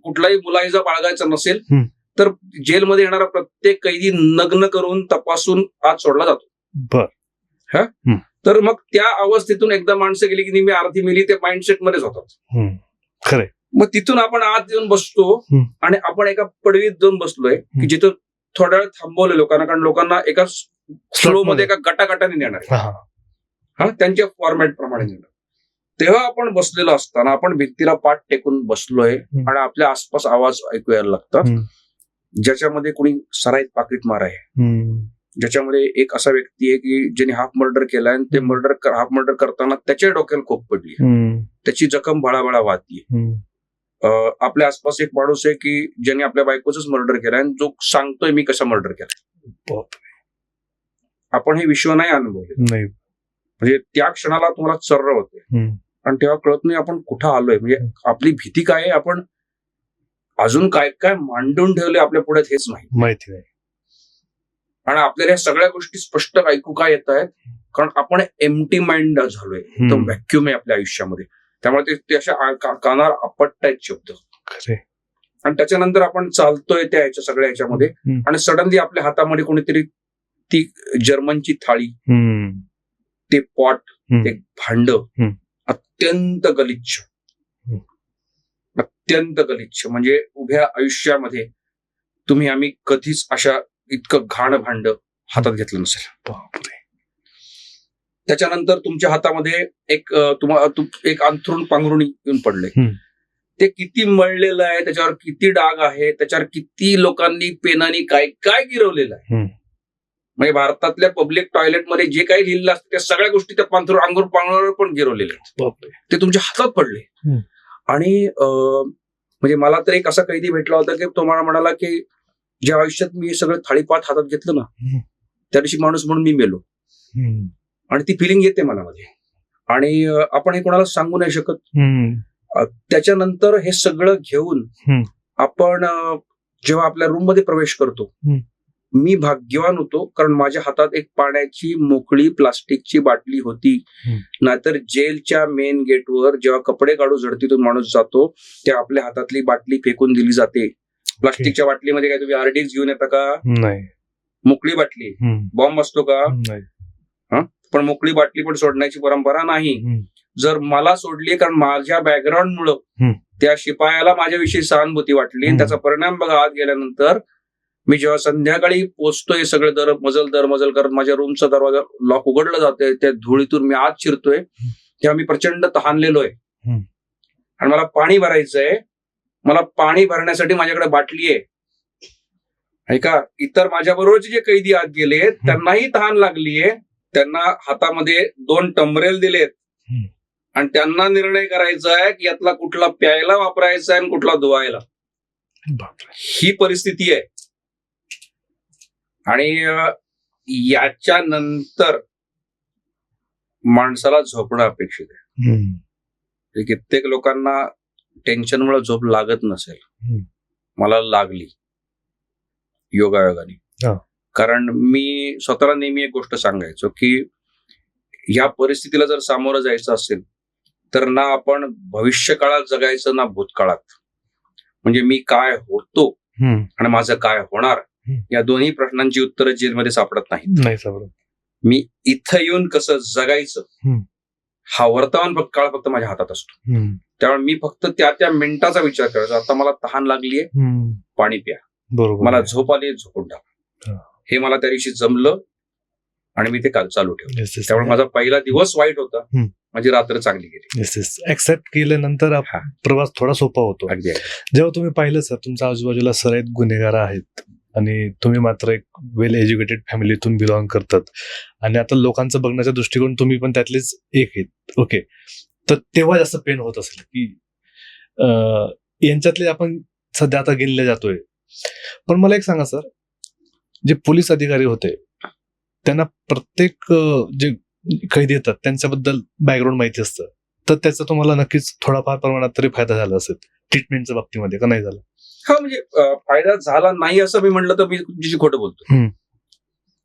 कुठलाही मुलाहिजा बाळगायचा नसेल तर जेलमध्ये येणारा प्रत्येक कैदी नग्न करून तपासून आत सोडला जातो. तर मग त्या अवस्थेतून एकदा माणसं गेली की मी अर्धी मेली, ते माइंडसेट मध्येच होतात. खरंय. मग तिथून आपण आत येऊन बसतो आणि आपण एका पडवीत जाऊन बसलोय की जिथं थोड्या वेळ थांबवलं लोकांना, कारण लोकांना एका फ्लो मध्ये एका गटागटाने नेणार आहे, त्यांच्या फॉर्मॅट प्रमाणे नेणार. तेव्हा आपण बसलेलो असताना आपण भिंतीला पाठ टेकून बसलोय आणि आपल्या आसपास आवाज ऐकू यायला लागतात, ज्याच्यामध्ये कोणी सराईत पाकिटमार आहे, ज्याच्यामध्ये एक असा व्यक्ती आहे की ज्याने हाफ मर्डर केलाय आणि ते हाफ मर्डर करताना त्याच्या डोक्याला खोप पडली, त्याची जखम भळाभळा वाहतीये. आपल्या आसपास एक माणूस आहे की ज्याने आपल्या बायकोच मर्डर केलाय आणि जो सांगतोय मी कसा मर्डर केलाय. आपण हे विश्व नाही अनुभवले, म्हणजे त्या क्षणाला तुम्हाला चर्र होते आणि तेव्हा कळत नाही आपण कुठं आलोय, म्हणजे आपली भीती काय आहे, आपण अजून काय काय मांडून ठेवले आपल्या पुढे हेच माहिती नाही. आणि आपल्याला या सगळ्या गोष्टी स्पष्ट ऐकू काय येत आहेत, कारण आपण एम्प्टी माइंड झालोय, एकदम व्हॅक्युम आहे आपल्या आयुष्यामध्ये. त्यामुळे ते अशा कानावर आपटतायत शब्द. आणि त्याच्यानंतर आपण चालतोय त्या ह्याच्या सगळ्या ह्याच्यामध्ये आणि सडनली आपल्या हातामध्ये कोणीतरी ती जर्मनची थाळी, ते पॉट, एक भांड, अत्यंत गलिच्छ म्हणजे उभ्या आयुष्यामध्ये आम्ही कधीच अशा इतकं घाण भांड हातात घेतलं नसेल. त्याच्यानंतर तुमच्या हातामध्ये एक अंथरूण पांघरुणी येऊन पडले, ते किती मळलेलं आहे, त्याच्यावर किती डाग आहे, त्याच्यावर किती लोकांनी पेनानी काय काय गिरवलेलं आहे. म्हणजे भारतातल्या पब्लिक टॉयलेटमध्ये जे काही लिहिलेलं असतं त्या सगळ्या गोष्टी त्या अंथरूण पांघरुणावर पण गिरवलेल्या आहेत, ते तुमच्या हातात पडले. आणि म्हणजे मला तर एक असा कैदी भेटला होता की तो मला म्हणाला की ज्या आयुष्यात मी हे सगळं थाळीपाठ हातात घेतलं ना, त्या दिवशी माणूस म्हणून मी मेलो. आणि ती फिलिंग येते मनामध्ये आणि आपण हे कोणाला सांगू नाही शकत. त्याच्यानंतर हे सगळं घेऊन आपण जेव्हा आपल्या रूम मध्ये प्रवेश करतो, मी भाग्यवान होतो कारण माझ्या हातात एक पाण्याची मोकळी प्लास्टिकची बाटली होती. नाहीतर जेलच्या मेन गेटवर जेव्हा कपडे काढू झडतीतून माणूस जातो त्या आपल्या हातातली बाटली फेकून दिली जाते. प्लास्टिकच्या बाटलीमध्ये काय तुम्ही आरडीक्स घेऊन येता का? नाही. मोकळी बाटली, बॉम्ब असतो का? पण मोकळी बाटली पण सोडण्याची परंपरा नाही. जर मला सोडली कारण माझ्या बॅकग्राऊंडमुळं त्या शिपायाला माझ्याविषयी सहानुभूती वाटली आणि त्याचा परिणाम बघा आत गेल्यानंतर मी जेव्हा संध्याकाळी पोचतोय सगळे दर मजल करत माझ्या रूमचा दरवाजा लॉक उघडला जातोय, त्या धुळीतून मी आत शिरतोय, तेव्हा मी प्रचंड तहानलेलो आहे आणि मला पाणी भरायचंय. मला पाणी भरण्यासाठी माझ्याकडे बाटली आहे. ऐका, इतर माझ्या बरोबरचे जे कैदी आत गेले त्यांनाही तहान लागलीये, त्यांना हातामध्ये 2 टंबरेल दिलेत आणि त्यांना निर्णय करायचा आहे की यातला कुठला प्यायला वापरायचा आहे आणि कुठला धुवायला. ही परिस्थिती आहे. आणि याच्या नंतर माणसाला झोपणं अपेक्षित आहे. कित्येक लोकांना टेन्शनमुळे झोप लागत नसेल, मला लागली योगायोगाने. कारण मी स्वतःला नेहमी एक गोष्ट सांगायचो की या परिस्थितीला जर सामोरं जायचं असेल तर ना आपण भविष्य काळात जगायचं ना भूतकाळात. म्हणजे मी काय होतो आणि माझं काय होणार या दोन्ही प्रश्नांची उत्तरं जेलमध्ये सापडत नाही. मी इथं येऊन कसं जगायचं हा वर्तमान काळ फक्त माझ्या हातात असतो. त्यामुळे मी फक्त त्या मिनिटाचा विचार करायचा. आता मला तहान लागलीये, पाणी प्या. मला झोप आली, झोपून टाका. हे मला त्या दिवशी जमलं आणि मी ते काल चालू ठेवलं. त्यामुळे माझा पहिला दिवस वाईट होता, माझी रात्र चांगली गेली. ऍक्सेप्ट केल्यानंतर प्रवास थोडा सोपा होतो. जेव्हा तुम्ही पाहिलं सर तुमच्या आजूबाजूला सराईत गुन्हेगार आहेत आणि तुम्ही मात्र एक वेल एज्युकेटेड फॅमिलीतून बिलॉंग करतात आणि आता लोकांचं बघण्याचा दृष्टिकोन तुम्ही पण त्यातलेच एक आहेत, ओके, तर तेव्हा जास्त पेन होत असेल की यांच्यातले आपण सध्या आता गिनले जातोय. पण मला एक सांगा सर, जे पोलीस अधिकारी होते त्यांना प्रत्येक जे कैदी येतात त्यांच्याबद्दल बॅकग्राऊंड माहिती असतं, तर त्याचा तुम्हाला नक्कीच थोडाफार प्रमाणात तरी फायदा झाला असेल ट्रीटमेंटच्या बाबतीमध्ये, का नाही झाला? हा म्हणजे फायदा झाला नाही असं मी म्हटलं तर मी तुमच्याशी खोटं बोलतो.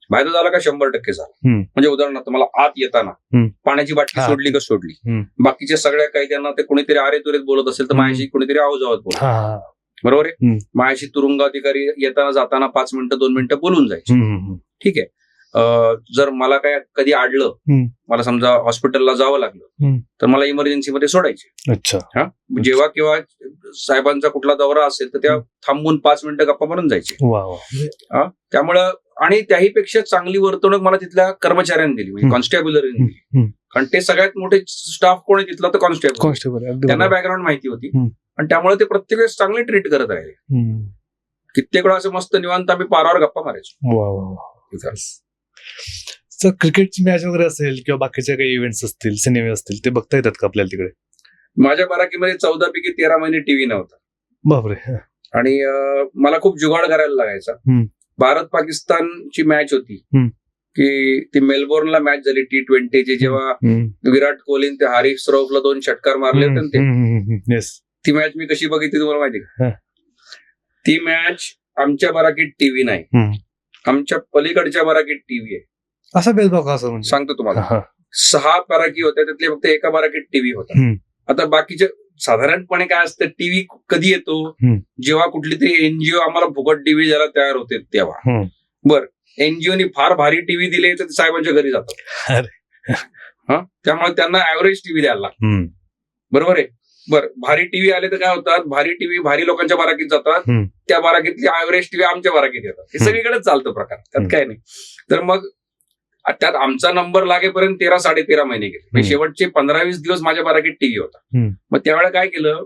फायदा झाला का 100% झाला. म्हणजे उदाहरणार्थ मला आत येताना पाण्याची बाटली सोडली का सोडली, बाकीच्या सगळ्या कैद्यांना ते कोणीतरी आरे तुरेत बोलत असेल तर माझ्याशी कोणीतरी आवाजावत बोलत, बरोबर आहे. माझ्याशी तुरुंगाधिकारी येताना जाताना 5 मिनिटं 2 मिनिटं बोलून जायचे, ठीक आहे. जर मला काय कधी आडलं, मला समजा हॉस्पिटलला जावं लागलं तर मला इमर्जन्सीमध्ये सोडायचे. अच्छा. जेव्हा केव्हा साहेबांचा कुठला दौरा असेल तर त्या थांबून 5 मिनिटं गप्पा मारून जायचे. त्यामुळं आणि त्याहीपेक्षा चांगली वर्तणूक मला तिथल्या कर्मचाऱ्यांनी दिली, म्हणजे कॉन्स्टेबलरीने दिली. कारण ते सगळ्यात मोठे स्टाफ कोण आहे तिथला तर कॉन्स्टेबल, त्यांना बॅकग्राऊंड माहिती होती आणि त्यामुळे ते प्रत्येक वेळेस चांगले ट्रीट करत राहिले. कित्येक वेळा असं मस्त निवांत आम्ही पारावर गप्पा मारायचो. तर क्रिकेटची मॅच वगैरे असेल किंवा बाकीचे काही इव्हेंट्स असतील, सिनेमे असतील, ते बघता येतात का आपल्याला तिकडे? माझ्या बाराकीमध्ये 14 पैकी 13 महिने टीव्ही नव्हता. बापरे. आणि मला खूप जुगाड करायला लागायचा. भारत पाकिस्तानची मॅच होती की ती मेलबोर्नला मॅच झाली T20ची, जेव्हा विराट कोहलीने ते हारिस श्रॉफला 2 षटकार मारले होते ते. ती मॅच मी कशी बघितली तुम्हाला माहिती का? ती मॅच आमच्या बाराकीत टीव्ही नाही, आमच्या पलीकडच्या बाराकीत टीव्ही आहे. असा भेदभाव का? असं सांगतो तुम्हाला. 6 बाराकी होत्या, त्यातले फक्त एका बाराकीत टीव्ही होता. आता बाकीचे साधारणपणे काय असतं, टीव्ही कधी येतो जेव्हा कुठली तरी एनजीओ आम्हाला फुकट टीव्ही द्यायला तयार होते तेव्हा. बर, एनजीओनी फार भारी टीव्ही दिले तर साहेबांच्या घरी जातात. त्यामुळे त्यांना ऍव्हरेज टीव्ही द्यायला लागतो, बरोबर आहे. बर, भारी टीव्ही आले तर काय होतात, भारी टीव्ही भारी लोकांच्या बाराकीत जातात, त्या बाराकीतली ऍव्हरेज टीव्ही आमच्या बाराकीत येतात. हे सगळीकडेच चालतं प्रकार, त्यात काय नाही. तर मग त्यात आमचा नंबर लागेपर्यंत 13-13.5 महिने गेले. शेवटचे 15-20 दिवस माझ्या बाराकीत टीव्ही होता. मग त्यावेळेला काय केलं,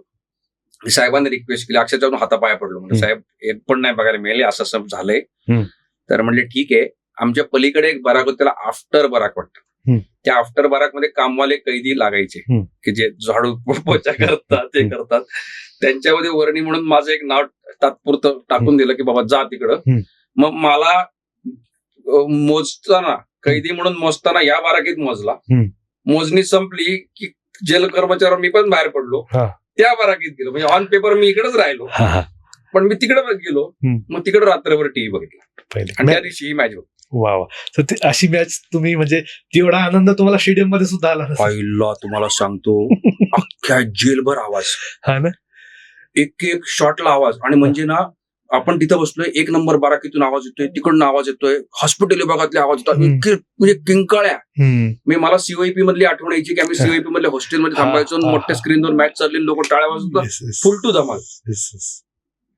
साहेबांनी रिक्वेस्ट केली, अक्षरशः हातापाया पडलो. म्हणजे साहेब एक पण नाही बघायला मिळाले, असं झालंय. तर म्हणले ठीक आहे. आमच्या पलीकडे एक बराक होत, त्याला आफ्टर बराक वाटतं. त्या आफ्टर बराकमध्ये कामवाले कैदी लागायचे की जे झाडू पोचा करतात, ते करतात. त्यांच्यामध्ये वर्णी म्हणून माझं एक नाव तात्पुरतं टाकून दिलं की बाबा जा तिकडं. मग मला मोजताना, कैदी म्हणून मोजताना या बाराकीत मोजला. मोजणी संपली की जेल कर्मचारी मी पण बाहेर पडलो, त्या बाराकीत गेलो. म्हणजे ऑन पेपर मी इकडेच राहिलो, पण मी तिकडे गेलो. मग तिकडे रात्रभर टीव्ही बघितला आणि त्या दिवशी ही मॅच बघ. वा. तर अशी मॅच तुम्ही, म्हणजे तेवढा आनंद तुम्हाला स्टेडियम मध्ये सुद्धा आला? पहिला तुम्हाला सांगतो, अख्ख्या जेलभर आवाज, हा ना, एक शॉटला आवाज. आणि म्हणजे ना, आपण तिथं बसलोय, 1 नंबर बाराकीतून आवाज येतोय, तिकडनं आवाज येतोय, हॉस्पिटल विभागातले आवाज येतात, म्हणजे किंकाळ्या. मला सीओईपी मधली आठवण यायची की आम्ही सीओईपी मधल्या हॉस्टेलमध्ये थांबायचो, मोठ्या स्क्रीनवर मॅच चालली, लोक टाळ्या वाजवतात, फुल टू धमाल,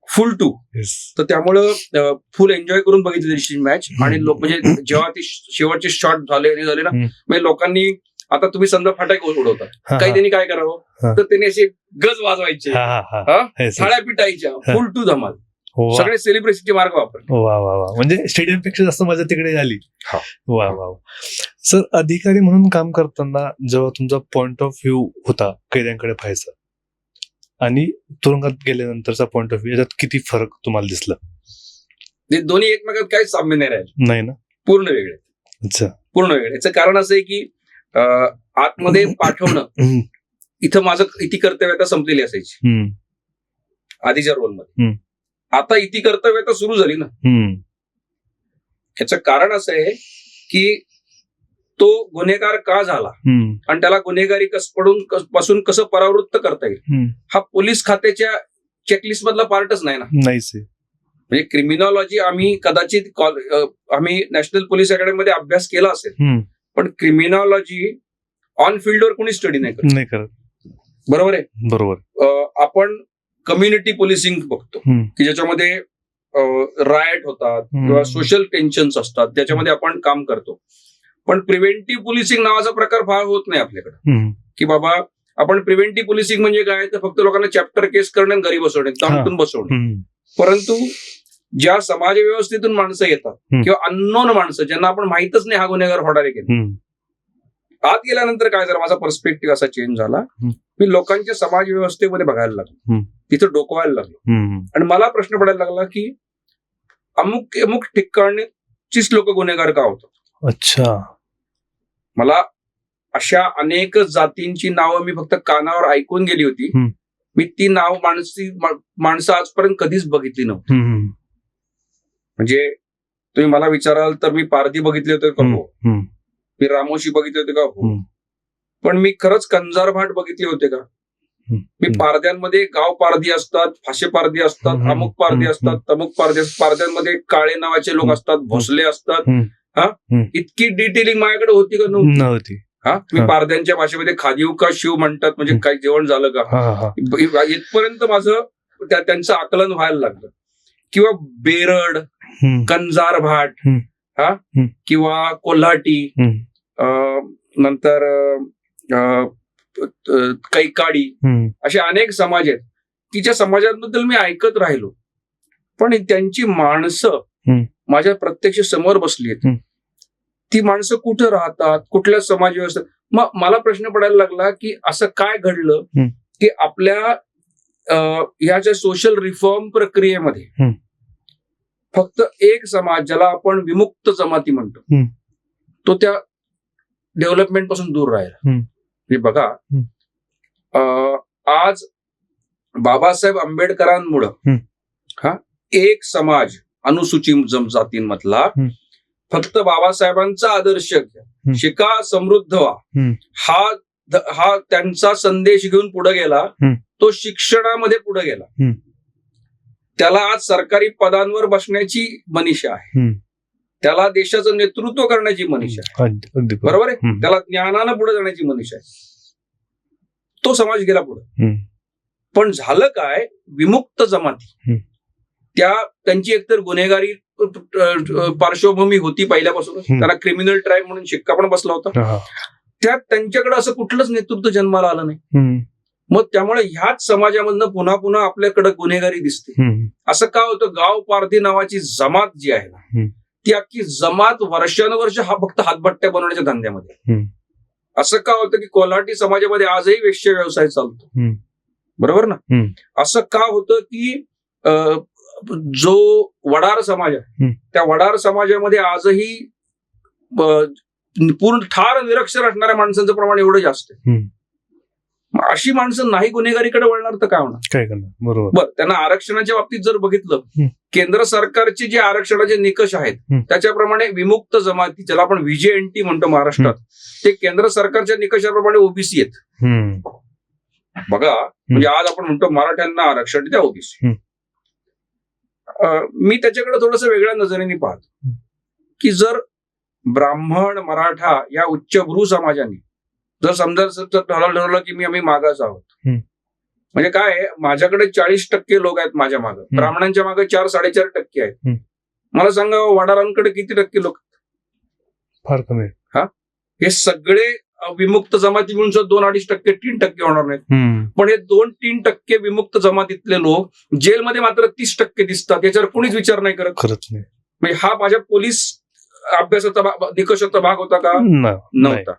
फुल टू. तर त्यामुळं फुल एन्जॉय करून बघितली तशी मॅच. आणि लोक म्हणजे जेव्हा ती शेवटचे शॉट झाले ना, म्हणजे लोकांनी, आता तुम्ही समजा फटाके उडवता, काही त्यांनी काय करावं, तर त्यांनी असे गज वाजवायचे, थाळ्या पिटायच्या, फुल टू धमाल, सगळे सेलिब्रेशनचे मार्ग वापर. वा. म्हणजे स्टेडियम पेक्षा जास्त मजा तिकडे झाली. वा. सर, अधिकारी म्हणून काम करताना जेव्हा तुमचा पॉइंट ऑफ व्ह्यू होता कैद्यांकडे पाहायचा आणि तुरुंगात गेल्यानंतरचा पॉइंट ऑफ व्ह्यू, याच्यात किती फरक तुम्हाला दिसला? दोन्ही एकमेकात काहीच साम्य नाही राहिले. नाही ना, पूर्ण वेगळे. अच्छा, पूर्ण वेगळे. याचं कारण असं आहे की आतमध्ये पाठवणं, इथं माझं इति कर्तव्यता संपलेली असायची आधीच्या रोलमध्ये. आता इति कर्तव्यता सुरू झाली ना. याचं कारण असं आहे की तो गुन्हेगार का झाला आणि त्याला गुन्हेगारी पासून कसं परावृत्त करता येईल, हा पोलीस खात्याच्या चेकलिस्ट मधला पार्टच नाही ना. नाहीच. म्हणजे क्रिमिनॉलॉजी आम्ही कदाचित आम्ही नॅशनल पोलीस अकॅडमीमध्ये अभ्यास केला असेल, पण क्रिमिनॉलॉजी ऑन फील्डवर कोणी स्टडी नाही करत. बरोबर आहे. बरोबर. आपण कम्युनिटी पोलिसिंग बघतो की ज्याच्यामध्ये रायट होतात किंवा सोशल टेन्शन्स असतात, त्याच्यामध्ये आपण काम करतो. पण प्रिव्हेंटिव्ह पोलिसिंग नावाचा प्रकार फार होत नाही आपल्याकडे. की बाबा आपण प्रिव्हेंटिव्ह पोलिसिंग म्हणजे काय, तर फक्त लोकांना चॅप्टर केस करणे, घरी बसवणे, तांतून बसवणे. परंतु ज्या समाज व्यवस्थेतून माणसं येतात किंवा अननोन माणसं, ज्यांना आपण माहितच नाही हा गुन्हेगार होणारे केले, आत गेल्यानंतर काय झालं, माझा पर्स्पेक्टिव्ह असा चेंज झाला. मी लोकांच्या समाज व्यवस्थेमध्ये बघायला लागलो, तिथं डोकवायला लागलो. आणि मला प्रश्न पडायला लागला की अमुक ठिकाणचीच लोक गुन्हेगार का होतात. अच्छा. मला अशा अनेक जातींची नावं मी फक्त कानावर ऐकून गेली होती, मी ती नाव माणसं आजपर्यंत कधीच बघितली नव्हती. म्हणजे तुम्ही मला विचाराल तर मी पारधी बघितले होते का? हो. मी रामोशी बघितले होते का? हो. पण मी खरंच कंजार भाट बघितले होते का? मी पारद्यांमध्ये गाव पारधी असतात, फाशे पारधी असतात, अमुक पारधी असतात, तमुक पारधी असतात, पारद्यांमध्ये काळे नावाचे लोक असतात, भोसले असतात. इतकी डिटेलिंग माझ्याकडे होती का? नव्हती. मी पारद्यांच्या भाषेमध्ये खादीव का शिव म्हणतात, म्हणजे काही जेवण झालं का, इथपर्यंत माझं त्यांचं आकलन व्हायला लागलं. किंवा बेरड, कंजार भाट, किंवा कोल्हाटी, नंतर कैकाडी, असे अनेक समाज आहेत की ज्या समाजांबद्दल मी ऐकत राहिलो, पण त्यांची माणसं माझ्या प्रत्यक्ष समोर बसली आहेत. ती माणसं कुठं राहतात, कुठल्या समाज व्यवस्थेत. मग मला प्रश्न पडायला लागला की असं काय घडलं की आपल्या ह्या ज्या सोशल रिफॉर्म प्रक्रियेमध्ये फक्त एक समाज, ज्याला आपण विमुक्त जमाती म्हणतो, तो त्या डेव्हलपमेंट पासून दूर राहिला. हे बघा, आज बाबासाहेब आंबेडकरांमुळं एक समाज अनुसूचित जातींमधला फक्त बाबासाहेबांचा आदर्श घ्या, शिका, समृद्ध व्हा, हा त्यांचा संदेश घेऊन पुढे गेला. तो शिक्षणामध्ये पुढे गेला. त्याला आज सरकारी पदांवर बसण्याची मनीषा आहे. त्याला देशाचं नेतृत्व करण्याची मनीषा आहे. बरोबर आहे. त्याला ज्ञानानं पुढे जाण्याची मनीषा आहे. तो समाज गेला पुढे. पण झालं काय, विमुक्त जमाती, त्यांची एकतर गुन्हेगारी पार्श्वभूमी होती पहिल्यापासून, त्यांना क्रिमिनल ट्राईब म्हणून शिक्का पण बसला होता. त्यात त्यांच्याकडे असं कुठलंच नेतृत्व जन्माला आलं नाही. मग त्यामुळे ह्याच समाजामधनं पुन्हा पुन्हा आपल्याकडे गुन्हेगारी दिसते. असं का होतं? गाव पारधी नावाची जमात जी आहे ना, ती अख्खी जमात वर्षानुवर्ष फक्त हातभट्ट्या बनवण्याच्या धंद्यामध्ये. असं का होतं की कोल्हाटी समाजामध्ये आजही वेश्या व्यवसाय चालतो, बरोबर ना? असं का होतं की जो वडार समाज आहे, त्या वडार समाजामध्ये आजही पूर्ण ठार निरक्षर असणाऱ्या माणसांचं प्रमाण एवढं जास्त आहे. अशी माणसं नाही गुन्हेगारीकडे वळणार तर काय होणार? काय करणार? बरोबर. त्यांना आरक्षणाच्या बाबतीत जर बघितलं, केंद्र सरकारचे जे आरक्षणाचे निकष आहेत त्याच्याप्रमाणे विमुक्त जमाती, ज्याला आपण व्हीजेएनटी म्हणतो महाराष्ट्रात, ते केंद्र सरकारच्या निकषाप्रमाणे ओबीसी आहेत. बघा, म्हणजे आज आपण म्हणतो मराठ्यांना आरक्षण, त्या ओबीसी. मी त्याच्याकडे थोडस वेगळ्या नजरेने पाहतो की जर ब्राह्मण, मराठा या उच्चभ्रू समाजाने जर समजा ठरवलं की आम्ही मागास आहोत, म्हणजे काय, माझ्याकडे 40% लोक आहेत माझ्या मागे, ब्राह्मणांच्या मागे 4-4.5% आहेत. मला सांगा, वडारांकडे किती टक्के लोक? फार कमी. हे सगळे विमुक्त जमाती मिळून 2-2.5%, 3% होणार नाहीत. पण हे 2-3% विमुक्त जमातीतले लोक जेलमध्ये मात्र 30% दिसतात. याच्यावर कोणीच विचार नाही करत. खरंच नाही. म्हणजे हा माझ्या पोलीस अभ्यासाचा निकषाचा भाग होता का? नव्हता.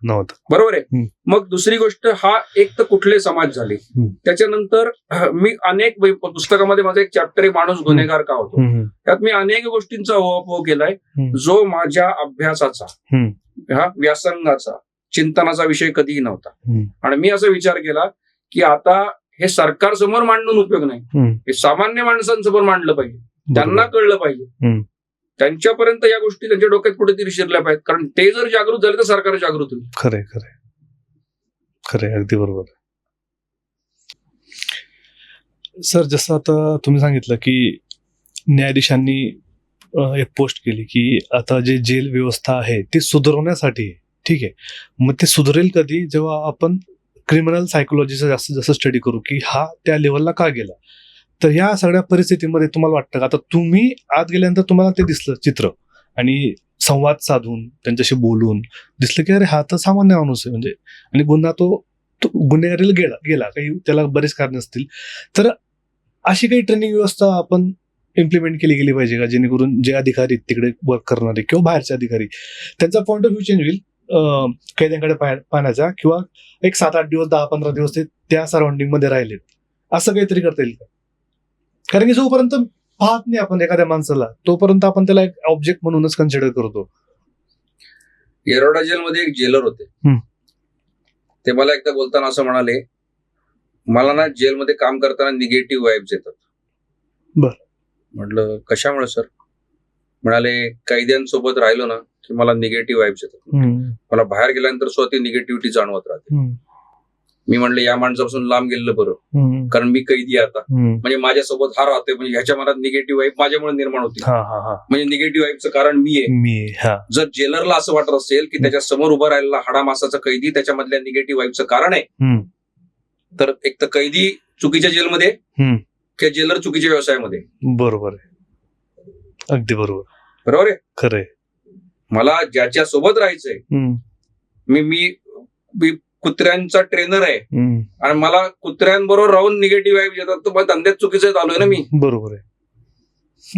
बरोबर आहे. मग दुसरी गोष्ट, हा एक तर कुठले समाज झाले. त्याच्यानंतर मी अनेक पुस्तकामध्ये माझा एक चॅप्टर आहे, माणूस गुन्हेगार का होतो. त्यात मी अनेक गोष्टींचा ओहापोह केलाय जो माझ्या अभ्यासाचा, व्यासंगाचा, चिंतनाचा विषय कधीही नव्हता. आणि मी असा विचार केला की आता हे सरकार समोर मांडून उपयोग नाही, हे सामान्य माणसांसमोर मांडलं पाहिजे. त्यांना कळलं पाहिजे, त्यांच्यापर्यंत या गोष्टी त्यांच्या डोक्यात कुठेतरी शिरल्या पाहिजेत. कारण ते जर जागृत झाले तर सरकार जागृत होईल. खरे खरे खरे, अगदी बरोबर. सर, जसं आता तुम्ही सांगितलं की न्यायाधीशांनी एक पोस्ट केली की आता जे जेल व्यवस्था आहे ती सुधारवण्यासाठी, ठीक आहे, मग ते सुधारेल कधी? जेव्हा आपण क्रिमिनल सायकोलॉजीचा जास्त स्टडी करू की हा त्या लेवलला का गेला. तर या सगळ्या परिस्थितीमध्ये तुम्हाला वाटतं का, आता तुम्ही आत गेल्यानंतर तुम्हाला ते दिसलं चित्र, आणि संवाद साधून त्यांच्याशी बोलून दिसलं की अरे हा तर सामान्य माणूस आहे, म्हणजे, आणि गुन्हा तो गुन्हेगारीला गेला काही, त्याला बरेच कारण असतील. तर अशी काही ट्रेनिंग व्यवस्था आपण इम्प्लिमेंट केली गेली पाहिजे का, जेणेकरून जे अधिकारी तिकडे वर्क करणारे किंवा बाहेरचे अधिकारी, त्यांचा पॉईंट ऑफ व्ह्यू चेंज होईल कैद्यांकडे पाहण्याचा, किंवा एक 7-8 दिवस, 10-15 दिवस ते त्या सराउंडिंग मध्ये राहिलेत, असं काहीतरी करता येईल का? कारण की जोपर्यंत पाहत नाही आपण एखाद्या माणसाला, तोपर्यंत आपण त्याला एक ऑब्जेक्ट म्हणूनच कन्सिडर करतो. येरवडा जेलमध्ये एक जेलर होते. ते मला एकदा बोलताना असं म्हणाले, मला ना जेलमध्ये काम करताना निगेटिव्ह वाईब्स येतात. बर. म्हटलं कशामुळे सर? म्हणाले कैद्यांसोबत राहिलो ना की मला निगेटिव्ह वाईब्स येतात. मला बाहेर गेल्यानंतर सुद्धा ती निगेटिव्हिटी जाणवत राहते. मी म्हणलं या माणसापासून लांब गेलेलं बरं, कारण मी कैदी आहे आता, म्हणजे माझ्यासोबत हा राहतोय, म्हणजे ह्याच्या मनात निगेटिव्ह वाईब माझ्यामुळे निर्माण होती. म्हणजे निगेटिव्ह वाईबचं कारण मी आहे. जर जेलरला असं वाटत असेल की त्याच्या समोर उभं राहिलेला हाडामासाचा कैदी त्याच्यामधल्या निगेटिव्ह वाईबचं कारण आहे, तर एक तर कैदी चुकीच्या जेलमध्ये किंवा जेलर चुकीच्या व्यवसायामध्ये. बरोबर आहे, अगदी बरोबर. बरोबर आहे, खरंय. मला ज्याच्या सोबत राहायचंय, मी कुत्र्यांचा ट्रेनर आहे आणि मला कुत्र्यांबरोबर राहून निगेटिव्ह वाईब येतात, तर मग धंद्यात चुकीचं चालू आहे ना मी. बरोबर आहे,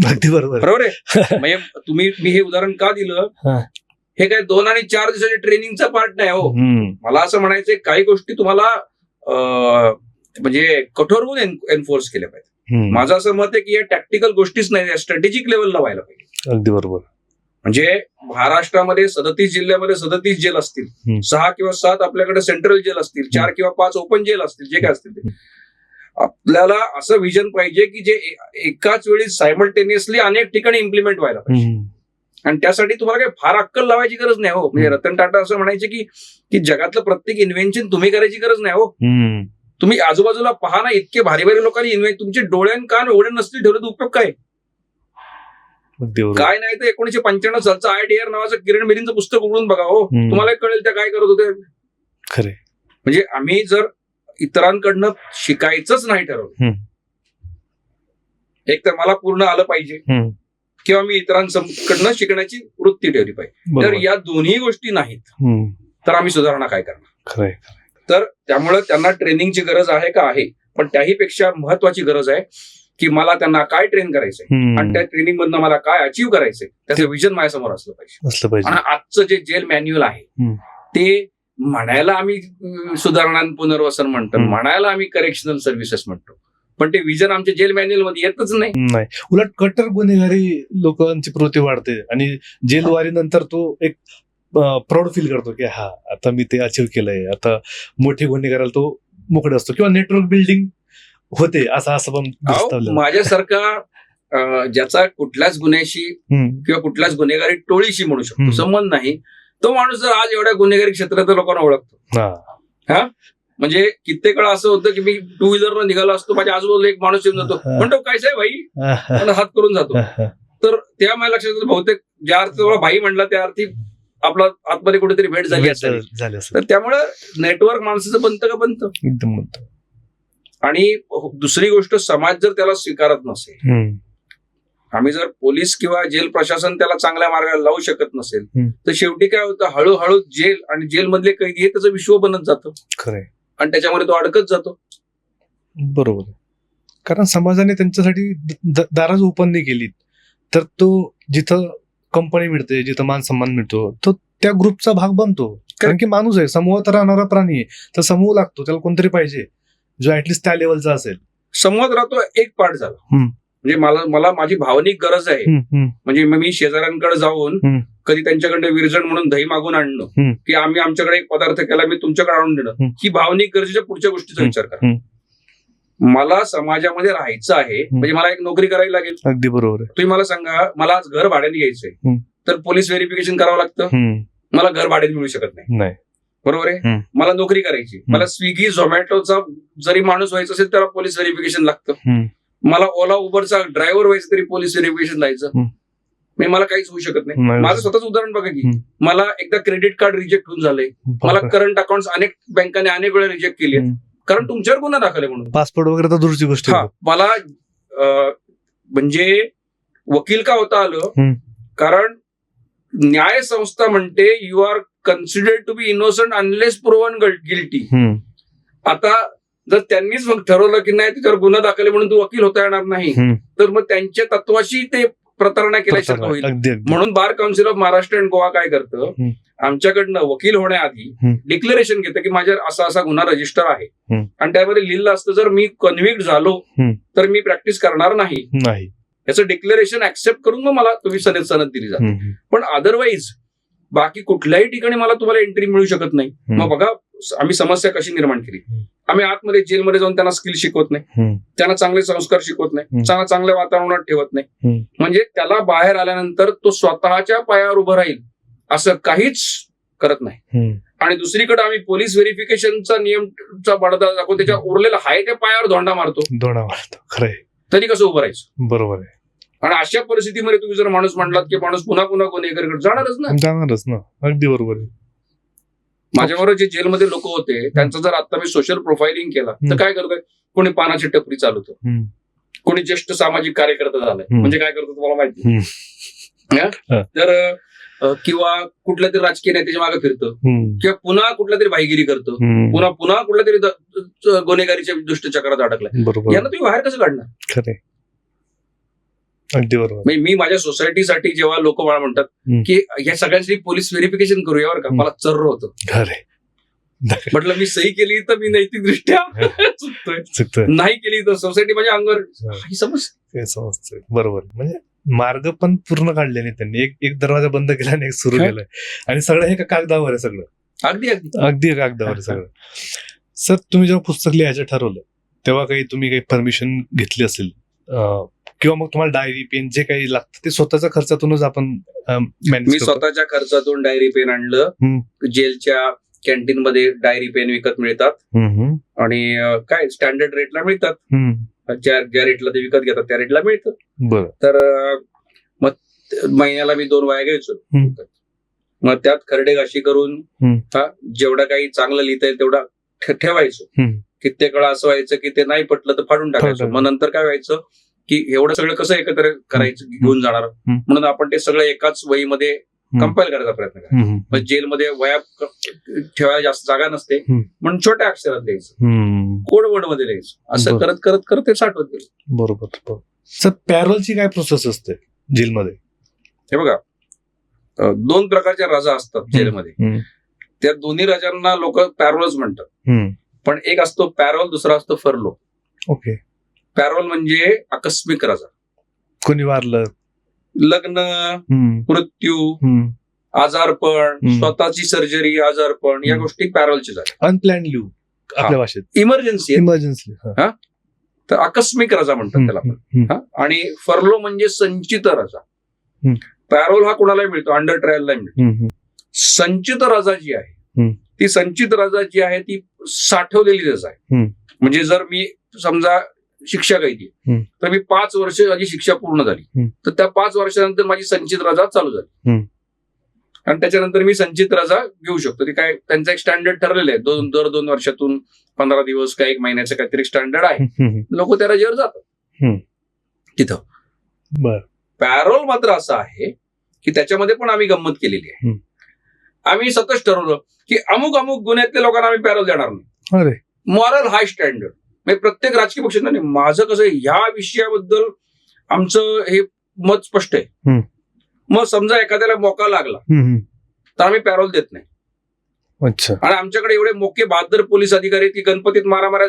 अगदी बरोबर. बरोबर आहे. म्हणजे मी हे उदाहरण का दिलं, हे काय 2 आणि 4 दिवसाच्या ट्रेनिंगचा पार्ट नाही हो. मला असं म्हणायचंय काही गोष्टी तुम्हाला म्हणजे कठोर होऊन एन्फोर्स केल्या पाहिजे. माझं असं मत आहे की या टॅक्टिकल गोष्टीच नाही, स्ट्रॅटेजिक लेवलला व्हायला पाहिजे. अगदी बरोबर. म्हणजे महाराष्ट्रामध्ये 37 जिल्ह्यामध्ये 37 जेल असतील, 6 किंवा 7 आपल्याकडे सेंट्रल जेल असतील, 4 किंवा 5 ओपन जेल असतील, जे काय असतील ते. आपल्याला असं विजन पाहिजे की जे एकाच वेळी सायमल्टेनियसली अनेक ठिकाणी इम्प्लिमेंट व्हायला पाहिजे. आणि त्यासाठी तुम्हाला काही फार अक्कल लावायची गरज नाही हो. म्हणजे रतन टाटा असं म्हणायचे की जगातलं प्रत्येक इन्व्हेन्शन तुम्ही करायची गरज नाही हो. तुम्ही आजूबाजूला पहा ना, इतके भारी भारी लोकांनी तुमचे डोळे आणि कान एवढे नसतील ठेवले तर उपयोग काय? काय नाही तर 1995 सालचं IDR नावाचं किरण बेदींचं पुस्तक उघडून बघा हो, तुम्हाला कळेल त्या काय करत होते. खरे. म्हणजे आम्ही जर इतरांकडनं शिकायचंच नाही ठरवलं, एक तर मला पूर्ण आलं पाहिजे किंवा मी इतरांकडनं शिकण्याची वृत्ती ठेवली पाहिजे. तर या दोन्ही गोष्टी नाहीत तर आम्ही सुधारणा काय करणार? खरंय. तर त्यामुळे त्यांना ट्रेनिंगची गरज आहे का? आहे. पण त्याही पेक्षा महत्वाची गरज आहे की मला त्यांना काय ट्रेन करायचंय आणि त्या ट्रेनिंग मधनं मला काय अचीव्ह करायचंय त्याचं विजन माझ्यासमोर असलं पाहिजे. आणि आजचं जे जेल मॅन्युअल आहे ते म्हणायला आम्ही सुधारणा पुनर्वसन म्हणतो, म्हणायला आम्ही करेक्शनल सर्व्हिसेस म्हणतो, पण ते विजन आमच्या जेल मॅन्युअल मध्ये येतच नाही. उलट कट्टर गुन्हेगारी लोकांची प्रवृत्ती वाढते आणि जेलवारी नंतर तो एक प्राऊड फील करतो की हा आता मी ते अचीव्ह केलंय, आता मोठे गुन्हेगाराला तो मोकळे असतो किंवा नेटवर्क बिल्डिंग होते असं पण. माझ्यासारखा ज्याचा कुठल्याच गुन्ह्याशी किंवा कुठल्याच गुन्हेगारी टोळीशी म्हणू शकतो संबंध नाही, तो माणूस जर आज एवढ्या गुन्हेगारी क्षेत्रात लोकांना ओळखतो. म्हणजे कित्येक वेळा असं होतं की मी 2 व्हीलरवर निघालो असतो, माझ्या आजूबाजूला एक माणूस येऊन जातो, म्हणतो काय साहेब भाई, हात करून जातो. तर त्या माझ्या लक्षात येतं बहुतेक ज्या अर्थी भाई म्हणला त्या अर्थी आपला आतमध्ये कुठेतरी भेट झाली असेल. तर त्यामुळे नेटवर्क माणसाचं बनतं का? बनतं, एकदम बनतं. आणि दुसरी गोष्ट, समाज जर त्याला स्वीकारत नसेल, आम्ही जर पोलीस किंवा जेल प्रशासन त्याला चांगल्या मार्गाला लावू शकत नसेल, तर शेवटी काय होतं, हळूहळू जेल आणि जेल मधले कैदी हे त्याचं विश्व बनत जातं. खरंय. आणि त्याच्यामध्ये तो अडकत जातो. बरोबर. कारण समाजाने त्यांच्यासाठी दाराज ओपन नाही केली, तर तो जिथं कंपनी मिळते, जिथं मान सन्मान मिळतो, तो त्या ग्रुपचा भाग बनतो. कारण की माणूस आहे, समूहात राहणारा प्राणी आहे, तर समूह लागतो, त्याला कोणतरी पाहिजे जो ऍटलिस्ट त्या लेवलचा असेल. समूहात राहतो एक पार्ट झाला. म्हणजे मला माझी भावनिक गरज आहे, म्हणजे मी शेजाऱ्यांकडे जाऊन कधी त्यांच्याकडे विरजण म्हणून दही मागून आणणं, की आम्ही आमच्याकडे एक पदार्थ केला मी तुमच्याकडे आणून देणं, ही भावनिक गरजेच्या पुढच्या गोष्टीचा विचार करा. मला समाजामध्ये राहायचं आहे, म्हणजे मला एक नोकरी करावी लागेल. अगदी बरोबर. तुम्ही मला सांगा, मला आज घर भाड्याने घ्यायचंय, तर पोलीस व्हेरिफिकेशन करावं लागतं, मला घर भाड्याने मिळू शकत नाही. बरोबर आहे. मला नोकरी करायची, मला स्विगी झोमॅटोचा जरी माणूस व्हायचं असेल त्याला पोलीस व्हेरिफिकेशन लागतं, मला ओला उबरचा ड्रायव्हर व्हायचं तरी पोलीस व्हेरिफिकेशन द्यायचं, मला काहीच होऊ शकत नाही. माझं स्वतःच उदाहरण बघा की मला एकदा क्रेडिट कार्ड रिजेक्ट होऊन झालंय, मला करंट अकाउंट अनेक बँकांनी अनेक वेळा रिजेक्ट केली, कारण तुमच्यावर गुन्हा दाखल आहे म्हणून. पासपोर्ट वगैरे तर दूरची गोष्ट. मला म्हणजे वकील का होता आलं, कारण न्याय संस्था म्हणते you are considered to be innocent unless proven guilty. आता जर त्यांनीच मग ठरवलं की नाही त्याच्यावर गुन्हा दाखल आहे म्हणून तू वकील होता येणार नाही, तर मग त्यांच्या तत्वाशी ते प्रतारणा केल्यासारखं होईल. म्हणून bar council of Maharashtra and Goa काय करतं, आमच्याकडनं वकील होण्याआधी डिक्लेरेशन घेतं की माझ्या असा असा गुन्हा रजिस्टर आहे, आणि त्यामध्ये लिहिलं असतं जर मी कन्व्हिक्ट झालो तर मी प्रॅक्टिस करणार नाही. याचं डिक्लेरेशन ऍक्सेप्ट करून मग मला तुम्ही सनद दिली जाते. पण अदरवाईज बाकी कुठल्याही ठिकाणी मला तुम्हाला एंट्री मिळू शकत नाही. मग बघा आम्ही समस्या कशी निर्माण केली. आम्ही आतमध्ये जेलमध्ये जाऊन त्यांना स्किल शिकवत नाही, त्यांना चांगले संस्कार शिकवत नाही, त्यांना चांगल्या वातावरणात ठेवत नाही. म्हणजे त्याला बाहेर आल्यानंतर तो स्वतःच्या पायावर उभं राहील असं काहीच करत नाही. आणि दुसरीकडे आम्ही पोलीस व्हेरिफिकेशनचा नियमचा बडदा दाखवून त्याच्या उरलेला हाय त्या पायावर धोंडा मारतो. खरंय. तरी कसं उभं राहायचं? बरोबर आहे. आणि अशा परिस्थितीमध्ये तुम्ही जर माणूस म्हणलात की माणूस पुन्हा पुन्हा गुन्हेगारीकडे जाणारच ना. अगदी बरोबर आहे. माझ्याबरोबर जे जेलमध्ये लोक होते त्यांचं जर आता मी सोशल प्रोफाइलिंग केला तर काय करतोय, कोणी पानाची टपरी चालवतो, कोणी ज्येष्ठ सामाजिक कार्यकर्ता झालाय. म्हणजे काय करतो तुम्हाला माहिती? तर किंवा कुठल्या तरी राजकीय नेत्याच्या मागे फिरतं, किंवा पुन्हा कुठल्या तरी भाईगिरी करतो, पुन्हा कुठल्या तरी गुन्हेगारीच्या दुष्टचक्रात अडकलाय. यांना तुम्ही बाहेर कसं काढणार? खरे. अगदी बरोबर. मी माझ्या सोसायटीसाठी जेव्हा लोक मला म्हणतात की या सगळ्यांसाठी पोलीस व्हेरिफिकेशन करूया बरं का, मला चर्र होतं. म्हटलं मी सही केली तर मी नैतिकदृष्ट्या चुकतोय, नाही केली तर सोसायटी माझ्या अंगावर समजतोय. बरोबर. म्हणजे मार्ग पण पूर्ण काढले नाही त्यांनी. एक दरवाजा बंद केला आणि एक सुरू केलाय, आणि सगळं हे कागदावर आहे. सगळं अगदी कागदावर आहे सगळं. सर, तुम्ही जेव्हा पुस्तक लिहायचं ठरवलं तेव्हा तुम्ही परमिशन घेतली असेल, किंवा मग तुम्हाला डायरी पेन जे काही लागतं ते स्वतःच्या खर्चातूनच आपण मी स्वतःच्या खर्चातून डायरी पेन आणलं. जेलच्या कॅन्टीन मध्ये डायरी पेन विकत मिळतात, आणि काय स्टँडर्ड रेटला मिळतात. ज्या रेटला ते विकत घेतात त्या रेटला मिळतं. तर मग महिन्याला मी 2 वह्या घ्यायचो. मग त्यात खरडेगाशी करून जेवढं काही चांगलं लिहिता येईल तेवढा ठेवायचो. कित्येक वेळा असं व्हायचं की ते नाही पटलं तर फाडून टाकायचं. मग नंतर काय व्हायचं की एवढं सगळं कसं एकत्र करायचं, घेऊन जाणार, म्हणून आपण ते सगळं एकाच वहीमध्ये कंपाईल करायचा प्रयत्न करायचा. मग जेलमध्ये वह्या ठेवायला जास्त जागा नसते म्हणून छोट्या अक्षरात लिहायचं, कोडवर्ड मध्ये लिहायचं. असं करत करत करत ते साठवत गेलं. बरोबर. सर, पॅरोलची काय प्रोसेस असते जेलमध्ये? हे बघा, 2 प्रकारच्या रजा असतात जेलमध्ये. त्या दोन्ही रजांना लोक पॅरोलच म्हणतात. पण एक असतो पॅरोल, दुसरा असतो फर्लो. ओके. पॅरोल म्हणजे आकस्मिक रजा. कोणी वारलं, लग्न, मृत्यू, आजारपण, स्वतःची सर्जरी, आजारपण, या गोष्टी पॅरोलची झाल्या. अनप्लॅन्ड लिव्ह आपल्या भाषेत, इमर्जन्सी. तर आकस्मिक रजा म्हणतात त्याला आपण. आणि फर्लो म्हणजे संचित रजा. पॅरोल हा कोणालाही मिळतो, अंडर ट्रायलला मिळतो. संचित रजा जी आहे ती संचित रजा जी आहे ती साठवलेली रजा आहे. म्हणजे जर मी समजा शिक्षा काही तर मी 5 वर्ष माझी शिक्षा पूर्ण झाली, तर त्या 5 वर्षानंतर माझी संचित रजा चालू झाली, आणि त्याच्यानंतर मी संचित रजा घेऊ शकतो. ती काय त्यांचा एक स्टँडर्ड ठरलेलं आहे. दर 2 वर्षातून 15 दिवस काय 1 महिन्याचं काहीतरी स्टँडर्ड आहे. लोक त्या रजेवर जातात तिथं. पॅरोल मात्र असं आहे की त्याच्यामध्ये पण आम्ही गंमत केलेली आहे. आम्ही सतत ठरवलं की अमुक गुन्ह्यातल्या लोकांना आम्ही पॅरोल देणार नाही. मॉरल हाय स्टँडर्ड. म्हणजे प्रत्येक राजकीय पक्षाने, माझं कसं आहे ह्या विषयाबद्दल आमचं हे मत स्पष्ट आहे. मग समजा एखाद्याला मोका लागला तर आम्ही पॅरोल देत नाही. आणि आमच्याकडे एवढे मोके बहादर पोलीस अधिकारी की गणपतीत मारामाऱ्या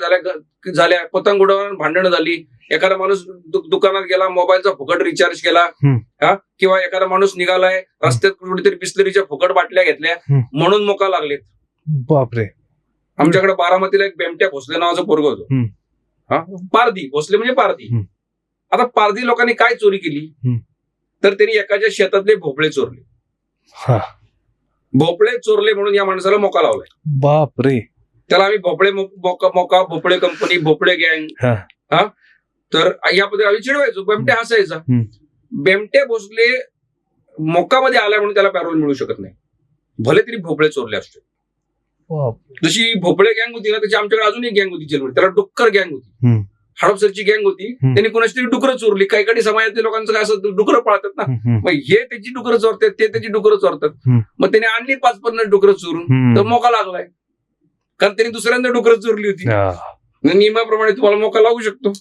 झाल्या, पतंग उडवून भांडणं झाली, एखादा माणूस दुकानात गेला, मोबाईलचा फुकट रिचार्ज केला, किंवा एखादा माणूस निघालाय रस्त्यात कुठेतरी बिस्लरीच्या फुकट बाटल्या घेतल्या म्हणून मोका लागलेत. बापरे. आमच्याकडे बारामतीला एक बेमट्या भोसले नावाचं पोरग होतं. पारधी भोसले म्हणजे पारधी. आता पारधी लोकांनी काय चोरी केली तर त्यांनी एकाच्या शेतातले भोपळे चोरले. भोपळे चोरले म्हणून या माणसाला मोका लावलाय. बापरे. त्याला आम्ही भोपळे कंपनी, भोपळे गँग, तर यामध्ये आम्ही चिडवायचो. बेमट्या हसायचा. बेमट्या भोसले मोकामध्ये आलाय म्हणून त्याला पॅरोल मिळू शकत नाही, भले तरी भोपळे चोरले असते. जशी भोपळे गँग होती ना, त्याची आमच्याकडे अजून एक गँग होती जेलमध्ये, त्याला डुक्कर गँग होती. हडपसरची गँग होती, त्यांनी कोणाची तरी डुकरं चोरली. काही समाजातील लोकांचं काय असं डुकरं पाळतात ना, मग हे त्याची डुकरं चोरतात, ते त्याची डुकरं चोरतात. मग त्याने आणली 5-50 डुकरं चोरून, तर मोका लागलाय, कारण त्यांनी दुसऱ्यांदा डुकरं चोरली होती. नियमाप्रमाणे तुम्हाला मोका लागू शकतो.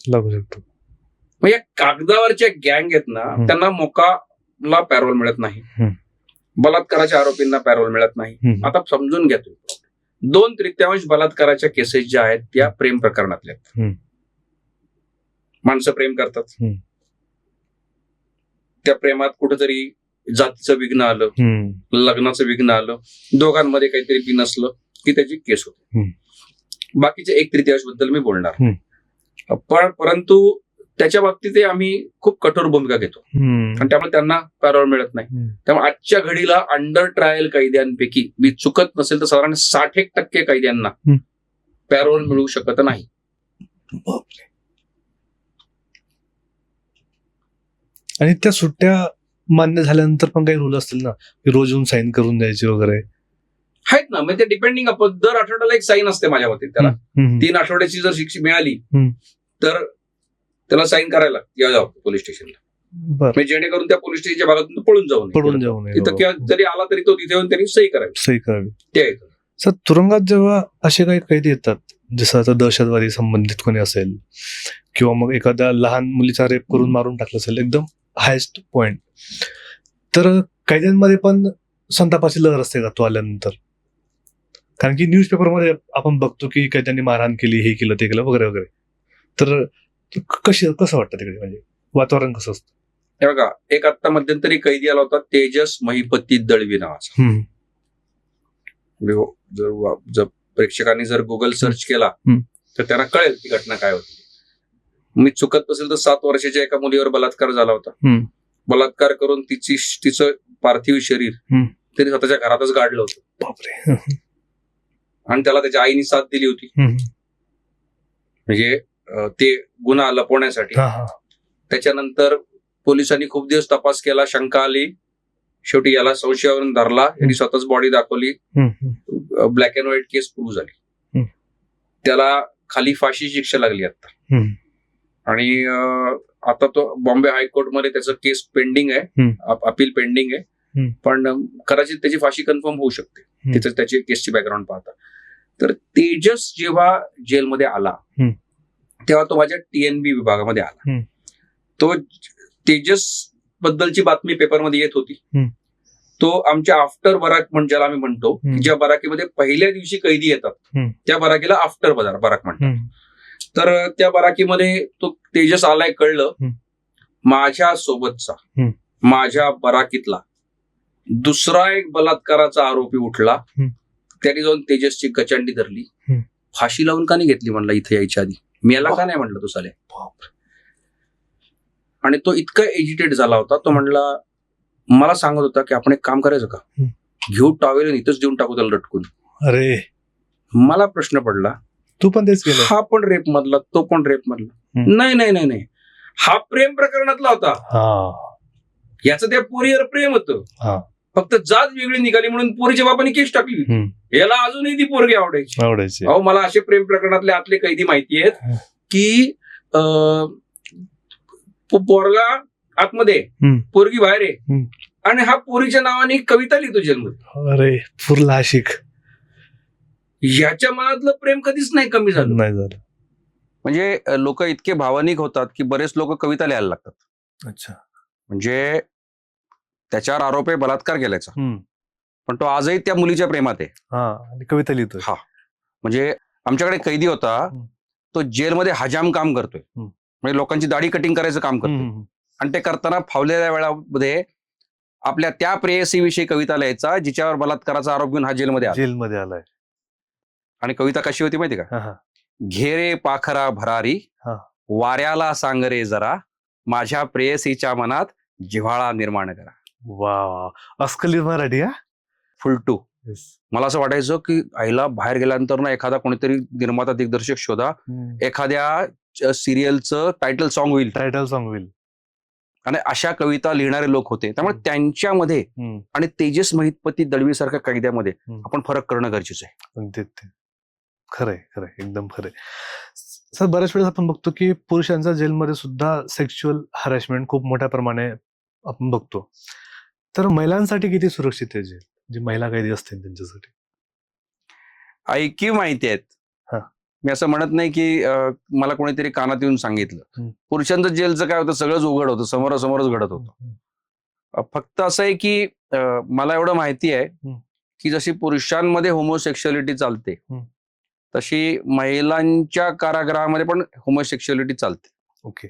मग या कागदावरच्या गँग आहेत ना, त्यांना मोकाला पॅरोल मिळत नाही. बलात्काराच्या आरोपींना पॅरोल मिळत नाही. आता समजून घ्या तुम्ही, 2/3 बलात्काराच्या केसेस ज्या आहेत त्या प्रेम प्रकरणातल्या आहेत. माणसं प्रेम करतात, त्या प्रेमात कुठेतरी जातीचं विघ्न आलं, लग्नाचं विघ्न आलं, दोघांमध्ये काहीतरी बिनसलं की त्याची केस होते. बाकीचे 1/3 बद्दल मी बोलणार. परंतु त्याच्या बाबतीत आम्ही खूप कठोर भूमिका घेतो आणि त्यामुळे त्यांना पॅरोल मिळत नाही. त्यामुळे आजच्या घडीला अंडर ट्रायल कैद्यांपैकी मी चुकत नसेल तर साधारण 60% कैद्यांना पॅरोल मिळू शकत नाही. आणि त्या सुट्ट्या मान्य झाल्यानंतर पण काही रूल असतील ना, की रोज येऊन साईन करून द्यायचे वगैरे आहेत ना. म्हणजे ते डिपेंडिंग अपॉन दर आठवड्याला एक साईन असते माझ्या बाबतीत. त्याला 3 आठवड्याची जर शिक्षा मिळाली तर त्याला साईन करायला यावं पोलीस स्टेशनला. म्हणजे जेणेकरून त्या पोलीस स्टेशनच्या भागातून पळून जाऊ नये. तिथं जरी आला तरी तो तिथे येऊन त्यांनी सही करावी. ते आहे. सर, तुरुंगात जेव्हा असे काही कैदी येतात, जसं आता दहशतवादी संबंधित कोणी असेल किंवा मग एखाद्या लहान मुलीचा रेप करून मारून टाकलं असेल, एकदम हायस्ट पॉइंट, तर कैद्यांमध्ये पण संतापाची लहर असते का तो आल्यानंतर? कारण की न्यूजपेपरमध्ये आपण बघतो की कैद्यांनी मारहाण केली, हे केलं, ते केलं वगैरे वगैरे. तर कसं वाटतं तिकडे, म्हणजे वातावरण कसं असतं? हे बघा, एक आत्ता मध्यंतरी कैदी आला होता तेजस महिपती दळवी नावाचा. जर प्रेक्षकांनी जर गुगल सर्च केला तर त्यांना कळेल ती घटना काय होती. मी चुकत नसेल तर 7 वर्षाच्या एका मुलीवर बलात्कार झाला होता. बलात्कार करून तिचं पार्थिव शरीर त्यांनी स्वतःच्या घरातच गाडलं होतं. बापरे. आणि त्याला त्याच्या आईने साथ दिली होती. म्हणजे ते गुन्हा लपवण्यासाठी. त्याच्यानंतर पोलिसांनी खूप दिवस तपास केला, शंका आली, शेवटी याला संशयावरून धरला, यांनी स्वतःच बॉडी दाखवली, black and white case prove झाली, त्याला खाली फाशी शिक्षा लागली आता. आणि आता तो बॉम्बे हायकोर्टमध्ये त्याचं केस पेंडिंग आहे, अपील पेंडिंग आहे, पण कदाचित त्याची फाशी कन्फर्म होऊ शकते तिथं त्याची केसची बॅकग्राऊंड पाहता. तर तेजस जेव्हा जेलमध्ये आला तेव्हा तो माझ्या TNB विभागामध्ये आला. तो तेजस बद्दलची बातमी पेपरमध्ये येत होती. तो आमच्या आफ्टर बराक म्हणजे ज्याला आम्ही म्हणतो, ज्या बराकीमध्ये पहिल्या दिवशी कैदी येतात त्या बराकीला आफ्टर बराक म्हणतात. तर त्या बराकीमध्ये तो तेजस आलाय कळलं, माझ्या सोबतचा माझ्या बराकीतला दुसरा एक बलात्काराचा आरोपी उठला, त्याने जाऊन तेजसची गचंडी धरली, फाशी लावून का नाही घेतली म्हणला इथे यायच्या आधी, मी याला का नाही म्हणलं तू साले. आणि तो इतका एजिटेट झाला होता, तो म्हणला, मला सांगत होता की आपण एक काम करायचं का, घेऊ टॉवेल इथंच देऊन टाकू त्याला रटकून. अरे, मला प्रश्न पडला, तू पण तेच केलं? हा पण रेप मधला, तो पण रेप मधला. नाही नाही नाही नाही, हा प्रेम प्रकरणातला होता, याचं त्या पोरीवर प्रेम होतं, फक्त जात वेगळी निघाली म्हणून पोरीच्या बापाने केस टाकली, याला अजूनही ती पोरगी आवडायची. अहो, मला असे प्रेम प्रकरणातले आतले कैदी माहिती आहेत की पोरगा आतमध्ये, पोरगी बाहेर आहे, आणि हा पोरीच्या नावाने कविता लिहितो जेलमध्ये. अरे, फुरला आशिक. याच्या मनातलं प्रेम कधीच नाही कमी झालं. म्हणजे लोक इतके भावनिक होतात की बरेच लोक कविता लिहायला लागतात. अच्छा. म्हणजे त्याच्यावर आरोप आहे बलात्कार केल्याचा, पण तो आजही त्या मुलीच्या प्रेमात आहे, कविता लिहितो. हा, म्हणजे आमच्याकडे कैदी होता, तो जेलमध्ये हजाम काम करतोय, म्हणजे लोकांची दाढी कटिंग करायचं काम करतोय, आणि ते करताना फावलेल्या वेळामध्ये आपल्या त्या प्रेयसीविषयी कविता लिहायचा जिच्यावर बलात्काराचा आरोप घेऊन हा जेलमध्ये आलाय. आणि कविता कशी होती माहिती का, घेरे पाखरा भरारी, वाऱ्याला सांग रे जरा, माझ्या प्रेयसीच्या मनात जिव्हाळा निर्माण करा. वा, अस्खलित मराठी. फुलटू. मला असं वाटायचं की आईला बाहेर गेल्यानंतर ना एखादा कोणीतरी निर्माता दिग्दर्शक शोधा, एखाद्या सिरियलचं टायटल सॉन्ग होईल. आणि अशा कविता लिहिणारे लोक होते. त्यामुळे त्यांच्यामध्ये आणि तेजस महिपती दळवी सारख्या कैद्यामध्ये आपण फरक करणं गरजेचं आहे. खरंय, एकदम खरंय. सर, बऱ्याच वेळेस आपण बघतो की पुरुषांच्या जेलमध्ये सुद्धा सेक्शुअल हॅरॅसमेंट खूप मोठ्या प्रमाणे आपण बघतो. तर महिलांसाठी किती सुरक्षित आहे जेल, जी महिला कैदी असतील त्यांच्यासाठी? ऐकी माहिती आहेत. मी असं म्हणत नाही की मला कोणीतरी कानात येऊन सांगितलं. पुरुषांचं जेलचं काय होतं, सगळंच उघड होतं, समोरासमोरच घडत होतं. फक्त असं आहे की मला एवढं माहिती आहे की जशी पुरुषांमध्ये होमोसेक्शुअलिटी चालते तशी महिलांच्या कारागृहामध्ये पण होमोसेक्शुअलिटी चालते. ओके.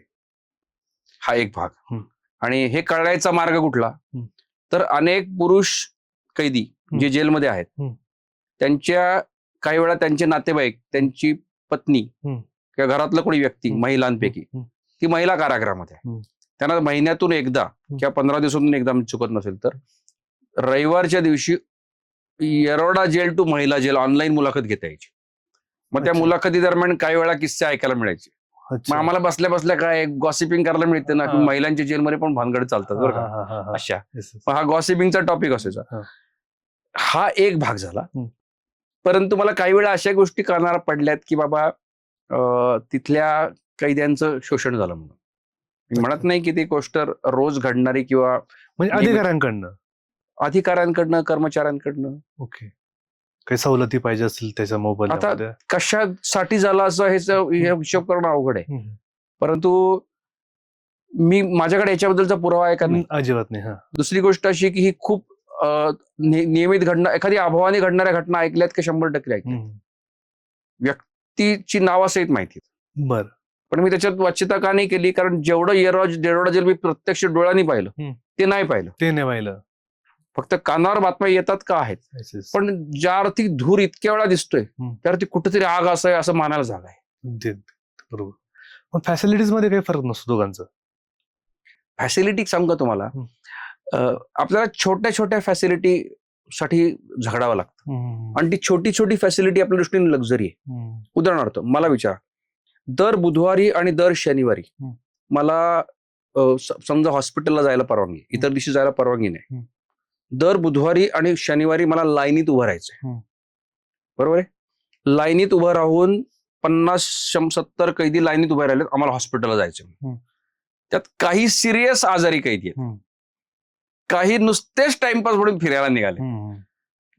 हा एक भाग. आणि हे कळायचा मार्ग कुठला, तर अनेक पुरुष कैदी जे जेलमध्ये आहेत त्यांच्या काही वेळा त्यांचे नातेवाईक, त्यांची पत्नी किंवा घरातलं कोणी व्यक्ती महिलांपैकी ती महिला कारागृहामध्ये आहे. त्यांना महिन्यातून एकदा किंवा 15 दिवसातून एकदा मी चुकत नसेल तर रविवारच्या दिवशी येरवडा जेल टू महिला जेल ऑनलाईन मुलाखत घेता यायची. मग त्या मुलाखती दरम्यान काही वेळा किस्से ऐकायला मिळायचे. मग आम्हाला बसल्या बसल्या काय गॉसिपिंग करायला मिळते ना, की महिलांच्या जेलमध्ये पण भानगड चालतात बरं का अशा. मग हा गॉसिपिंगचा टॉपिक असायचा. हा एक भाग झाला. परंतु मला काही वेळा अशा गोष्टी करणार पडल्यात की बाबा तिथल्या कैद्यांचं शोषण झालं म्हणून. मी म्हणत नाही की ती गोष्ट रोज घडणारी किंवा म्हणजे अधिकाऱ्यांकडनं कर्मचाऱ्यांकडनं ओके काही सवलती पाहिजे असतील त्याच्या मोबाईल. आता कशासाठी झालं असं हे हिशोब करणं अवघड आहे. परंतु मी माझ्याकडे याच्याबद्दलचा पुरावा आहे का नाही अजिबात नाही. दुसरी गोष्ट अशी की ही खूप नियमित घडणं एखादी अभावाने घडणाऱ्या घटना ऐकल्यात की 100% ऐकल्यात. व्यक्तीची नावासहित माहिती बर पण मी त्याच्यात वाच्यता का नाही केली कारण जेवढं येरवडा जेल मी प्रत्यक्ष डोळ्यांनी पाहिलं ते नाही पाहिलं. फक्त कानावर बातम्या येतात का आहेत. पण ज्या अर्थी धूर इतक्या वेळा दिसतोय त्या अर्थी कुठेतरी आग आहे असं मानायला जागा आहे. बरोबर. पण फॅसिलिटीज मध्ये काही फरक नसतो दोघांचं. फॅसिलिटी सांगू का तुम्हाला आपल्याला छोट्या छोट्या फॅसिलिटी साठी झगडावं लागतं आणि ती छोटी छोटी फॅसिलिटी आपल्या दृष्टीने लक्झरी आहे. उदाहरणार्थ मला विचारा दर बुधवारी आणि दर शनिवारी मला समजा हॉस्पिटलला जायला परवानगी इतर दिवशी जायला परवानगी नाही. दर बुधवारी आणि शनिवारी मला लाईनीत उभं राहायचंय. बरोबर आहे. लाईनीत उभं राहून 50-70 कैदी लाईनीत उभे राहिले आम्हाला हॉस्पिटलला जायचं. त्यात काही सिरियस आजारी कैदी आहेत काही नुसतेच टाइमपास म्हणून फिरायला निघाले.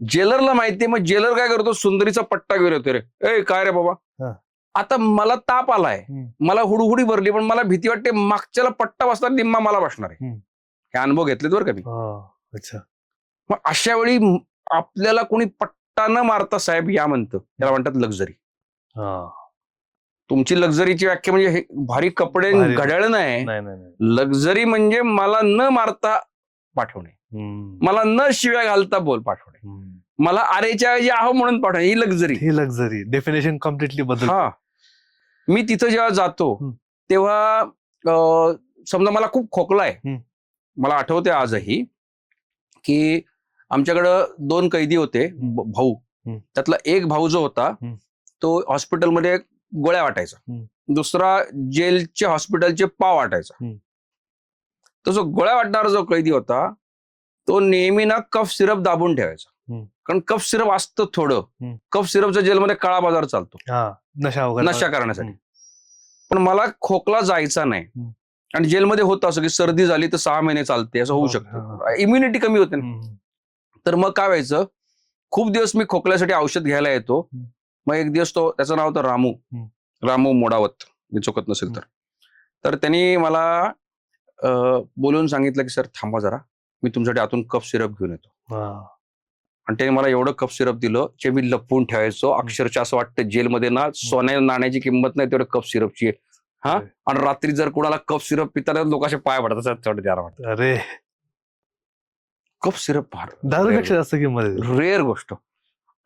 जेलरला माहितीये मग जेलर काय करतो सुंदरीचा पट्टा घेऊन येतो रे ए काय रे बाबा आता मला ताप आलाय मला हुडहुडी भरली पण मला भीती वाटते मागच्याला पट्टा बसणार निम्मा मला बसणार आहे. हे अनुभव घेतलेत बरं का मी. अच्छा. मग अशा वेळी आपल्याला कोणी पट्टा न मारता साहेब या म्हणतं त्याला म्हणतात लक्झरी. तुमची लक्झरीची व्याख्या म्हणजे हे भारी कपडे घड्याळ नाही. लक्झरी म्हणजे मला न मारता पाठवणे मला न शिव्या घालता बोल पाठवणे मला अरेच्या ऐवजी आहो म्हणून पाठवणे ही लक्झरी डेफिनेशन कम्प्लिटली बदल. मी तिथं जेव्हा जातो तेव्हा समजा मला खूप खोकला आहे. मला आठवते आजही की आमच्याकडं 2 कैदी होते भाऊ. त्यातला एक भाऊ जो होता तो हॉस्पिटलमध्ये गोळ्या वाटायचा दुसरा जेलच्या हॉस्पिटलचे पाव वाटायचा. तो जो गोळ्या वाटणारा जो कैदी होता तो नेहमी ना कफ सिरप दाबून ठेवायचा कारण कफ सिरप असतं थोडं. कफ सिरपच्या जेलमध्ये काळा बाजार चालतो नशा करण्यासाठी. पण मला खोकला जायचा नाही आणि जेलमध्ये होतं असं की सर्दी झाली तर 6 महिने चालते असं होऊ शकतं इम्युनिटी कमी होते ना. तर मग काय व्हायचं खूप दिवस मी खोकल्यासाठी औषध घ्यायला येतो. मग एक दिवस तो त्याचं नाव होतं रामू मोडावत मी चुकत नसेल तर त्यांनी मला बोलून सांगितलं की सर थांबा जरा मी तुमच्यासाठी आतून कफ सिरप घेऊन येतो. आणि त्याने मला एवढं कफ सिरप दिलं जे मी लपवून ठेवायचो अक्षरशः असं वाटतं जेलमध्ये ना सोन्या नाण्याची किंमत नाही तेवढं कफ सिरपची आहे. आणि रात्री जर कोणाला कफ सिरप पिताना लोकांचे पाय पडतात तेवढं त्याला वाटतं अरे कफ सिरप फार दारूपेक्षा जास्त किंमत रेअर गोष्ट.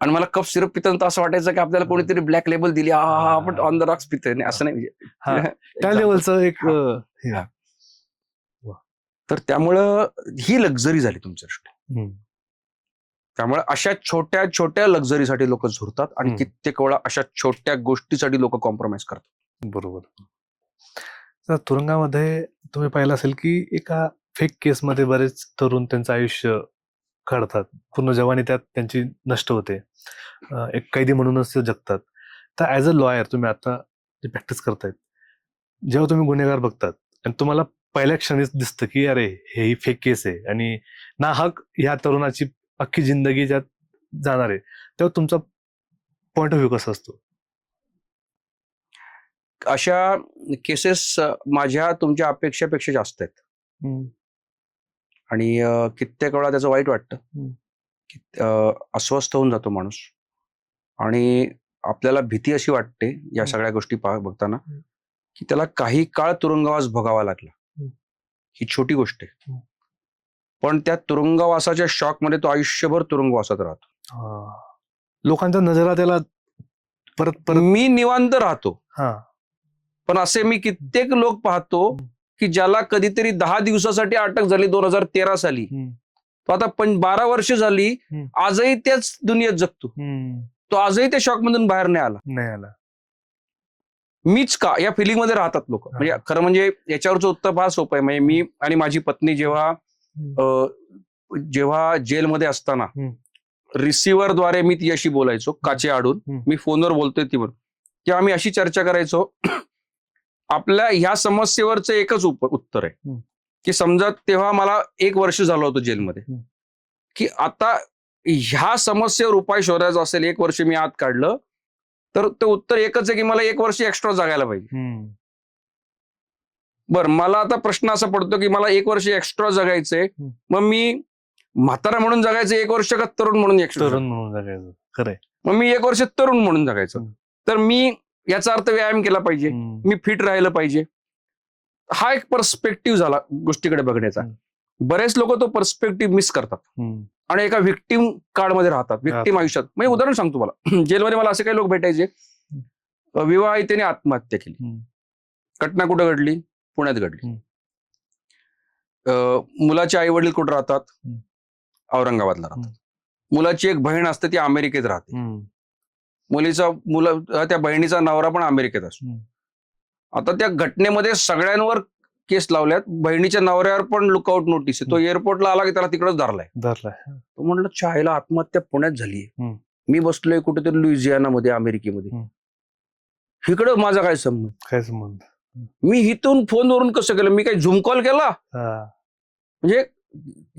आणि मला कफ सिरप पिताना असं वाटायचं की आपल्याला कोणीतरी ब्लॅक लेबल दिली आपण ऑन द रॉक्स पितोय नाही असं नाही त्या लेवलचं एक. तर त्यामुळं ही लक्झरी झाली तुमच्या दृष्टीने. त्यामुळे अशा छोट्या छोट्या लक्झरीसाठी लोक झुरतात आणि कित्येक वेळा अशा छोट्या गोष्टीसाठी लोक कॉम्प्रोमाइज करतात. बरोबर. तुरुंगामध्ये तुम्ही पाहिलं असेल की एका फेक केसमध्ये बरेच तरुण त्यांचं आयुष्य काढतात पूर्ण जवानी त्यात त्यांची नष्ट होते. एक कैदी म्हणूनच ते जगतात. तर ऍज अ लॉयर तुम्ही आता जे प्रॅक्टिस करतायत जेव्हा तुम्ही गुन्हेगार बघतात आणि तुम्हाला पहिल्या क्षणीच दिसतं की अरे हे फेक केस आहे आणि नाहक ह्या तरुणाची अख्खी जिंदगी ज्यात जाणार आहे तेव्हा तुमचा पॉइंट ऑफ व्ह्यू कसा असतो. अशा केसेस माझ्या तुमच्या अपेक्षेपेक्षा जास्त आहेत आणि कित्येक वेळा त्याचं वाईट वाटतं की अस्वस्थ होऊन जातो माणूस आणि आपल्याला भीती अशी वाटते या सगळ्या गोष्टी बघताना की त्याला काही काळ तुरुंगवास भोगावा लागला. ही छोटी गोष्ट आहे पण त्या तुरुंगवासाच्या शॉक मध्ये तो आयुष्यभर तुरुंगवासात राहतो. लोकांच्या नजरा त्याला परत परत मी निवांत राहतो, हा पण असे मी कित्येक लोक पाहतो की ज्याला कधीतरी 10 दिवसासाठी अटक झाली 2013 साली, तो आता 12 वर्ष झाली आजही त्याच दुनियेत जगतो. तो आजही त्या शॉक मधून बाहेर नाही आला. मीच का या फिलिंग मध्ये राहतात लोक. म्हणजे खरं म्हणजे याच्यावरचं उत्तर फार सोपं आहे. म्हणजे मी आणि माझी पत्नी जेव्हा जेलमध्ये असताना रिसिव्हरद्वारे मी तिच्याशी बोलायचो, काचे आडून मी फोनवर बोलतोय ती म्हणून, तेव्हा आम्ही अशी चर्चा करायचो. आपल्या ह्या समस्येवरचं एकच उत्तर आहे की समजा तेव्हा मला 1 वर्ष झालं होतं जेलमध्ये, की आता ह्या समस्येवर उपाय शोधायचा असेल, 1 वर्ष मी आत काढलं तर ते उत्तर एकच आहे की मला 1 वर्ष एक्स्ट्रा जगायला पाहिजे. बरं, मला आता प्रश्न असा पडतो की मला 1 वर्ष एक्स्ट्रा जगायचंय, मग मी म्हातारा म्हणून जगायचं 1 वर्ष का तरुण म्हणून जगायचं? खरंय. मग मी 1 वर्ष तरुण म्हणून जगायचं. तर मी याचा अर्थ व्यायाम केला पाहिजे, मी फिट राहिलं पाहिजे. हा एक पर्स्पेक्टिव्ह झाला गोष्टीकडे बघण्याचा. बरेच लोक तो पर्स्पेक्टिव्ह मिस करतात आणि एका व्हिक्टिम काळमध्ये राहतात, व्हिक्टिम आयुष्यात. म्हणजे उदाहरण सांगतो, मला जेलमध्ये मला असे काही लोक भेटायचे, विवाहितेने आत्महत्या केली. घटना कुठं घडली? पुण्यात घडली. मुलाचे आई वडील कुठं राहतात? औरंगाबादला राहतात. मुलाची एक बहीण असते, ती अमेरिकेत राहते. त्या बहिणीचा नवरा पण अमेरिकेत असतो. आता त्या घटनेमध्ये सगळ्यांवर केस लावल्यात. बहिणीच्या नवऱ्यावर पण लुकआउट नोटीस आहे. तो एअरपोर्टला आला की त्याला तिकडच धरलाय. तो म्हणलं चायला आत्महत्या पुण्यात झालीये, मी बसलोय कुठेतरी लुइझियानामध्ये, अमेरिकेमध्ये. इकडं माझा काय संबंध? मी इथून फोनवरून कसं केलं? मी काही झूम कॉल केला? म्हणजे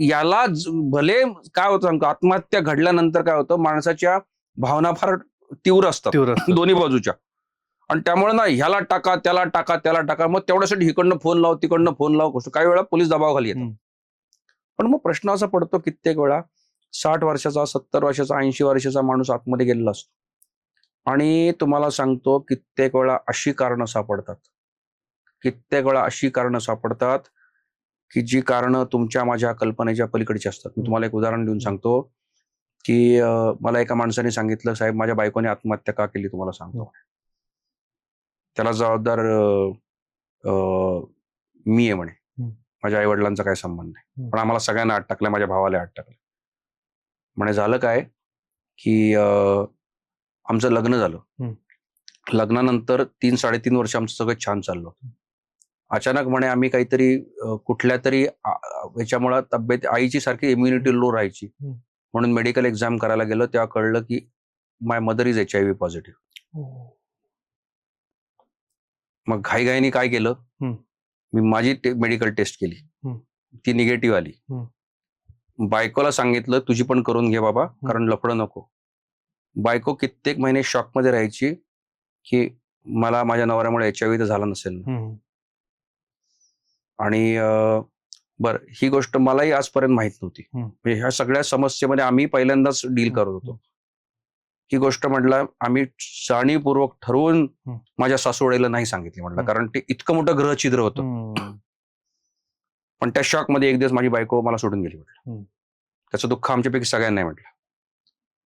याला भले काय होतं सांगतो, आत्महत्या घडल्यानंतर काय होतं, माणसाच्या भावना फार तीव्र असतात दोन्ही बाजूच्या. आणि त्यामुळे ना ह्याला टाका, त्याला टाका, त्याला टाका, मग तेवढ्यासाठी इकडनं फोन लाव, तिकडनं फोन लाव. काही वेळा पोलीस दबावाखाली येतात. पण मग प्रश्न असा पडतो, कित्येक वेळा 60 वर्षाचा, 70 वर्षाचा, 80 वर्षाचा माणूस आतमध्ये गेलेला असतो आणि तुम्हाला सांगतो कित्येक वेळा अशी कारणं सापडतात की जी कारणं तुमच्या माझ्या कल्पनेच्या पलीकडची असतात. मी तुम्हाला एक उदाहरण देऊन सांगतो की मला एका माणसाने सांगितलं, साहेब माझ्या बायकोने आत्महत्या का केली तुम्हाला सांगतो. त्याला जबाबदार मी आहे म्हणे, माझ्या आई वडिलांचा काही संबंध नाही, पण आम्हाला सगळ्यांना आत टाकलं, माझ्या भावाला आत टाकलं. म्हणे झालं काय की आमचं लग्न झालं. लग्नानंतर 3-3.5 वर्ष आमचं सगळं छान चाललं होतं. अचानक म्हणे आम्ही काहीतरी कुठल्या तरी याच्यामुळे तब्येत, आईची सारखी इम्युनिटी लो राहायची, म्हणून मेडिकल एक्झाम करायला गेलो. तेव्हा कळलं की माय मदर इज HIV पॉझिटिव्ह. मग घाईघाईने काय केलं, मी माझी मेडिकल टेस्ट केली, ती निगेटिव्ह आली. बायकोला सांगितलं तुझी पण करून घे बाबा, कारण लफडं नको. बायको कित्येक महिने शॉकमध्ये राहायची की मला माझ्या नवऱ्यामुळे HIV तर झाला नसेल. आणि बरं, ही गोष्ट मलाही आजपर्यंत माहित नव्हती. म्हणजे ह्या सगळ्या समस्येमध्ये आम्ही पहिल्यांदाच डील करत होतो. ही गोष्ट म्हटलं आम्ही जाणीवपूर्वक ठरवून माझ्या सासूवडीला नाही सांगितली म्हटलं, कारण ते इतकं मोठं ग्रहछिद्र होतं. पण त्या शॉक मध्ये एक दिवस माझी बायको मला सोडून गेली म्हटलं. त्याचं दुःख आमच्यापैकी सगळ्यांना नाही म्हटलं,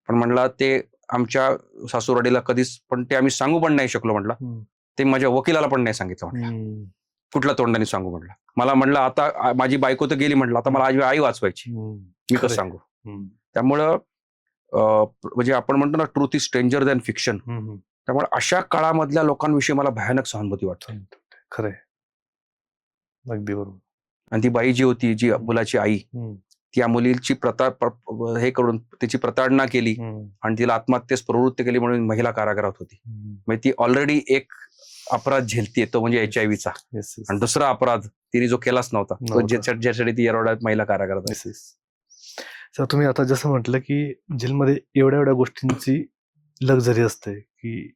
पण म्हटलं ते आमच्या सासूवडीला कधीच, पण ते आम्ही सांगू पण नाही शकलो म्हटलं. ते माझ्या वकिलाला पण नाही सांगितलं म्हटलं, कुठल्या तोंडाने सांगू म्हटलं. मला म्हटलं आता माझी बायको तर गेली म्हटलं, आता मला आई वाचवायची, मी कसं सांगू. त्यामुळं म्हणजे आपण म्हणतो ना, truth is stranger than fiction. त्यामुळे अशा काळामधल्या लोकांविषयी मला भयानक सहानुभूती वाटते. खरंय, अगदी बरोबर. आणि ती बाई जी होती, जी मुलाची आई, त्या मुलीची हे करून तिची प्रताडणा केली आणि तिला आत्महत्येस प्रवृत्त केली, म्हणून महिला कारागृहात होती. म्हणजे ती ऑलरेडी एक अपराध झेलतीये, तो म्हणजे HIV चा. आणि दुसरा अपराध तिने जो केलाच नव्हता, तो ज्यासाठी ती एवढ्या महिला कारागृहात. सर, तुम्ही आता जसं म्हटलं की जेलमध्ये एवढ्या गोष्टींची लक्झरी असते की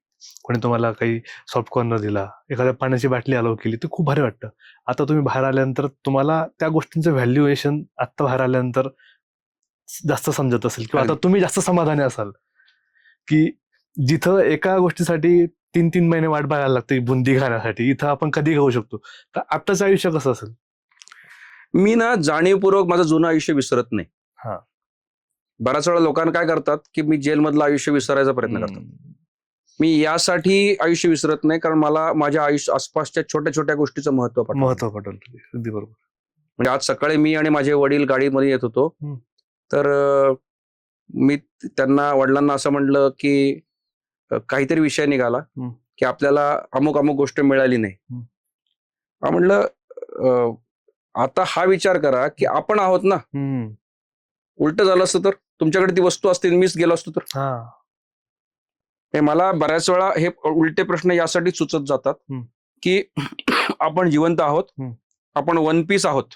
कोणी तुम्हाला काही सॉफ्ट कॉर्नर दिला, एखाद्या पाण्याची बाटली अलाव केली, ते खूप भारी वाटतं. आता तुम्ही बाहेर आल्यानंतर तुम्हाला त्या गोष्टींचं व्हॅल्युएशन आता बाहेर आल्यानंतर जास्त समजत असेल, किंवा आता तुम्ही जास्त समाधानी असाल की जिथं एका गोष्टीसाठी 3-3 महिने वाट बघायला लागते बुंदी खाण्यासाठी, इथं आपण कधी खाऊ शकतो. तर आत्ताचं आयुष्य कसं असेल? मी ना जाणीवपूर्वक माझं जुनं आयुष्य विसरत नाही. बऱ्याच वेळा लोकांना काय करतात की मी जेलमधलं आयुष्य विसरायचा प्रयत्न करतात. मी यासाठी आयुष्य विसरत नाही, कारण मला माझ्या आयुष्य आसपासच्या छोट्या छोट्या गोष्टीचं महत्व पडतं. महत्व पटेल अगदी बरोबर. म्हणजे आज सकाळी मी आणि माझे वडील गाडीमध्ये येत होतो, तर मी त्यांना वडिलांना असं म्हणलं की काहीतरी विषय निघाला की आपल्याला अमुक अमुक गोष्ट मिळाली नाही. म्हणलं आता हा विचार करा की आपण आहोत ना, उलट झालं असतं तर तुमच्याकडे ती वस्तू असते, मीच गेलो असतो तर. हे मला बऱ्याच वेळा हे उलटे प्रश्न यासाठी सुचत जातात की आपण जिवंत आहोत, आपण वन पीस आहोत,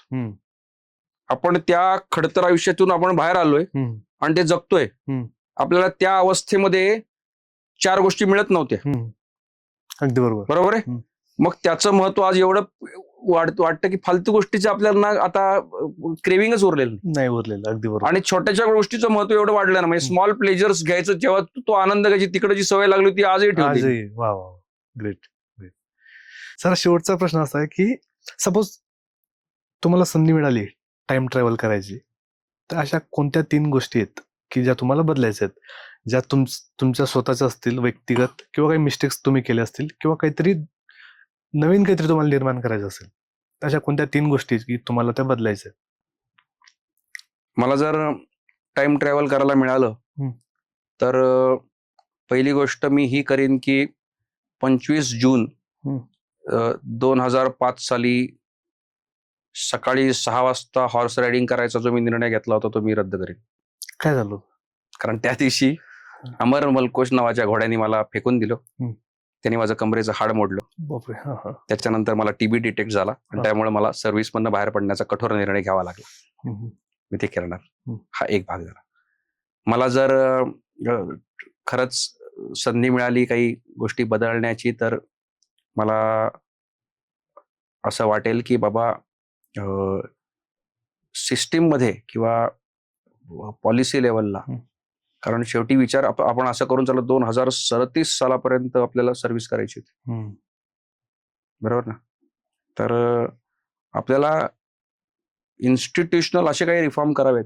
आपण त्या खडतर आयुष्यातून आपण बाहेर आलोय आणि ते जगतोय. आपल्याला त्या अवस्थेमध्ये 4 गोष्टी मिळत नव्हत्या. अगदी बरोबर. बरोबर आहे. मग त्याचं महत्व आज एवढं वाटतं की फालतू गोष्टीचं आपल्याला ना आता क्रेविंगच उरलेलं नाही उरलेलं. अगदी बरोबर. आणि छोट्याच्या गोष्टीचं महत्व एवढं वाढलं ना, म्हणजे स्मॉल प्लेजर्स घ्यायचं, जेव्हा तो आनंद घ्यायची तिकडे जी सवय लागली होती आजही ठेवली. वा वा, ग्रेट. सर, शेवटचा प्रश्न असा आहे की सपोज तुम्हाला संधी मिळाली टाइम ट्रॅव्हल करायची, तर अशा कोणत्या 3 गोष्टी आहेत की ज्या तुम्हाला बदलायच्या आहेत, ज्या तुमच्या स्वतःच्या असतील, व्यक्तिगत, किंवा काही मिस्टेक्स तुम्ही केले असतील, किंवा काहीतरी नवीन काहीतरी तुम्हाला निर्माण करायचं असेल, अशा कोणत्या 3 गोष्टी की तुम्हाला त्या बदलायच्या? मला जर टाइम ट्रॅव्हल करायला मिळालं तर पहिली गोष्ट मी ही करीन की 25 जून 2005 साली सकाळी 6 वाजता हॉर्स रायडिंग करायचा जो मी निर्णय घेतला होता तो मी रद्द करेन. काय झालं? कारण त्या दिवशी अमर मलकोश नावाच्या घोड्याने मला फेकून दिलं, त्यांनी माझं कमरेचं हाड मोडलं. त्याच्यानंतर मला टीबी डिटेक्ट झाला आणि त्यामुळे मला सर्व्हिस मधनं बाहेर पडण्याचा कठोर निर्णय घ्यावा लागला. मी ते करणार. हा एक भाग झाला. मला जर खरंच संधी मिळाली काही गोष्टी बदलण्याची, तर मला असं वाटेल की बाबा सिस्टीम मध्ये किंवा पॉलिसी लेवलला, कारण शेवटी विचार आपण असं करून चालू 2037 सालापर्यंत आपल्याला सर्व्हिस करायची होती. बरोबर ना. तर आपल्याला इन्स्टिट्यूशनल असे काही रिफॉर्म करावेत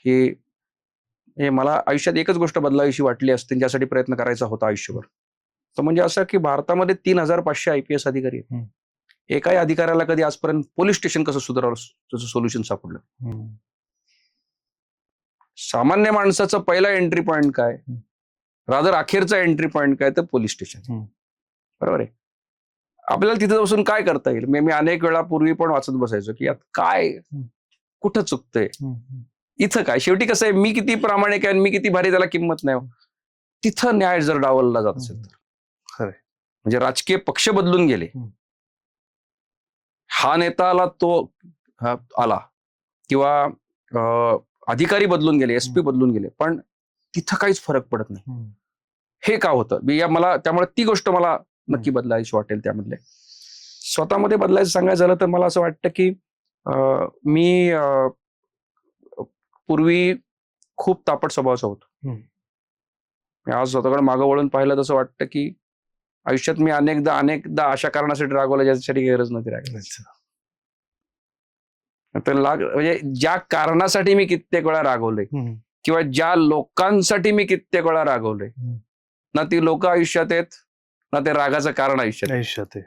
की मला आयुष्यात एकच गोष्ट बदलावीशी वाटली असते, ज्यासाठी प्रयत्न करायचा होता आयुष्यभर. तर म्हणजे असं की भारतामध्ये 3500 IPS अधिकारी आहेत. एकाही अधिकाऱ्याला कधी आजपर्यंत पोलीस स्टेशन कसं सुधारावं त्याचं सोल्युशन सापडलं. सामान्य माणसाचा पहिला एंट्री पॉइंट काय, रादर अखेरचा एंट्री पॉइंट काय, तर पोलीस स्टेशन. बरोबर आहे. आपल्याला तिथे बसून काय करता येईल. मी अनेक वेळा पूर्वी पण वाचत बसायचो की यात काय, कुठं चुकतंय, इथं काय. शेवटी कसं आहे, मी किती प्रामाणिक आहे, मी किती भारी, त्याला किंमत नाही. तिथं न्याय जर डावलला जात असेल तर, म्हणजे राजकीय पक्ष बदलून गेले, हा नेता आला तो आला, किंवा अधिकारी बदलून गेले, SP बदलून गेले, पण तिथं काहीच फरक पडत नाही. हे का होतं मला, त्यामुळे ती गोष्ट मला नक्की बदलायची वाटेल. त्यामधले स्वतःमध्ये बदलायचं सांगायचं झालं तर मला असं वाटतं की मी पूर्वी खूप तापट स्वभावाचा होतो. आज स्वतःकडे मागं वळून पाहिलं तसं वाटतं की आयुष्यात मी अनेकदा अशा कारणासाठी रागवलं ज्याच्यासाठी गरज नव्हती रागायची. तर म्हणजे ज्या कारणासाठी मी कित्येक वेळा रागवलोय, किंवा ज्या लोकांसाठी मी कित्येक वेळा रागवलोय, ना ती लोक आयुष्यात आहेत, ना ते रागाचं कारण आयुष्यात आहे.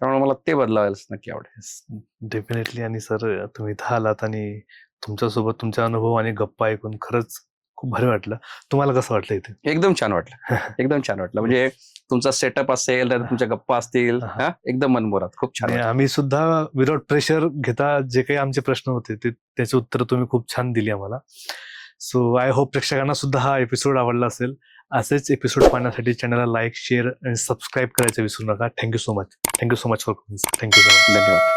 त्यामुळे मला ते बदलावायलाच नक्की आवडेल. डेफिनेटली. आणि सर, तुम्ही इथं आलात आणि तुमच्यासोबत तुमचा अनुभव आणि गप्पा ऐकून खरंच खूप भारी वाटलं. तुम्हाला कसं वाटलं इथे? एकदम छान वाटलं. एकदम छान वाटलं. म्हणजे तुमचा सेटअप असेल, तुमच्या गप्पा असतील, एकदम मनमोहरात. खूप छान. आम्ही सुद्धा विदाउट प्रेशर घेता जे काही आमचे प्रश्न होते त्याचे उत्तर तुम्ही खूप छान दिली आम्हाला. सो आय होप प्रेक्षकांना सुद्धा हा एपिसोड आवडला असेल. असेच एपिसोड पाहण्यासाठी चॅनलला लाईक, शेअर आणि सबस्क्राईब करायचं विसरू नका. Thank you so much. Thank you so much for. Thank you so much. धन्यवाद.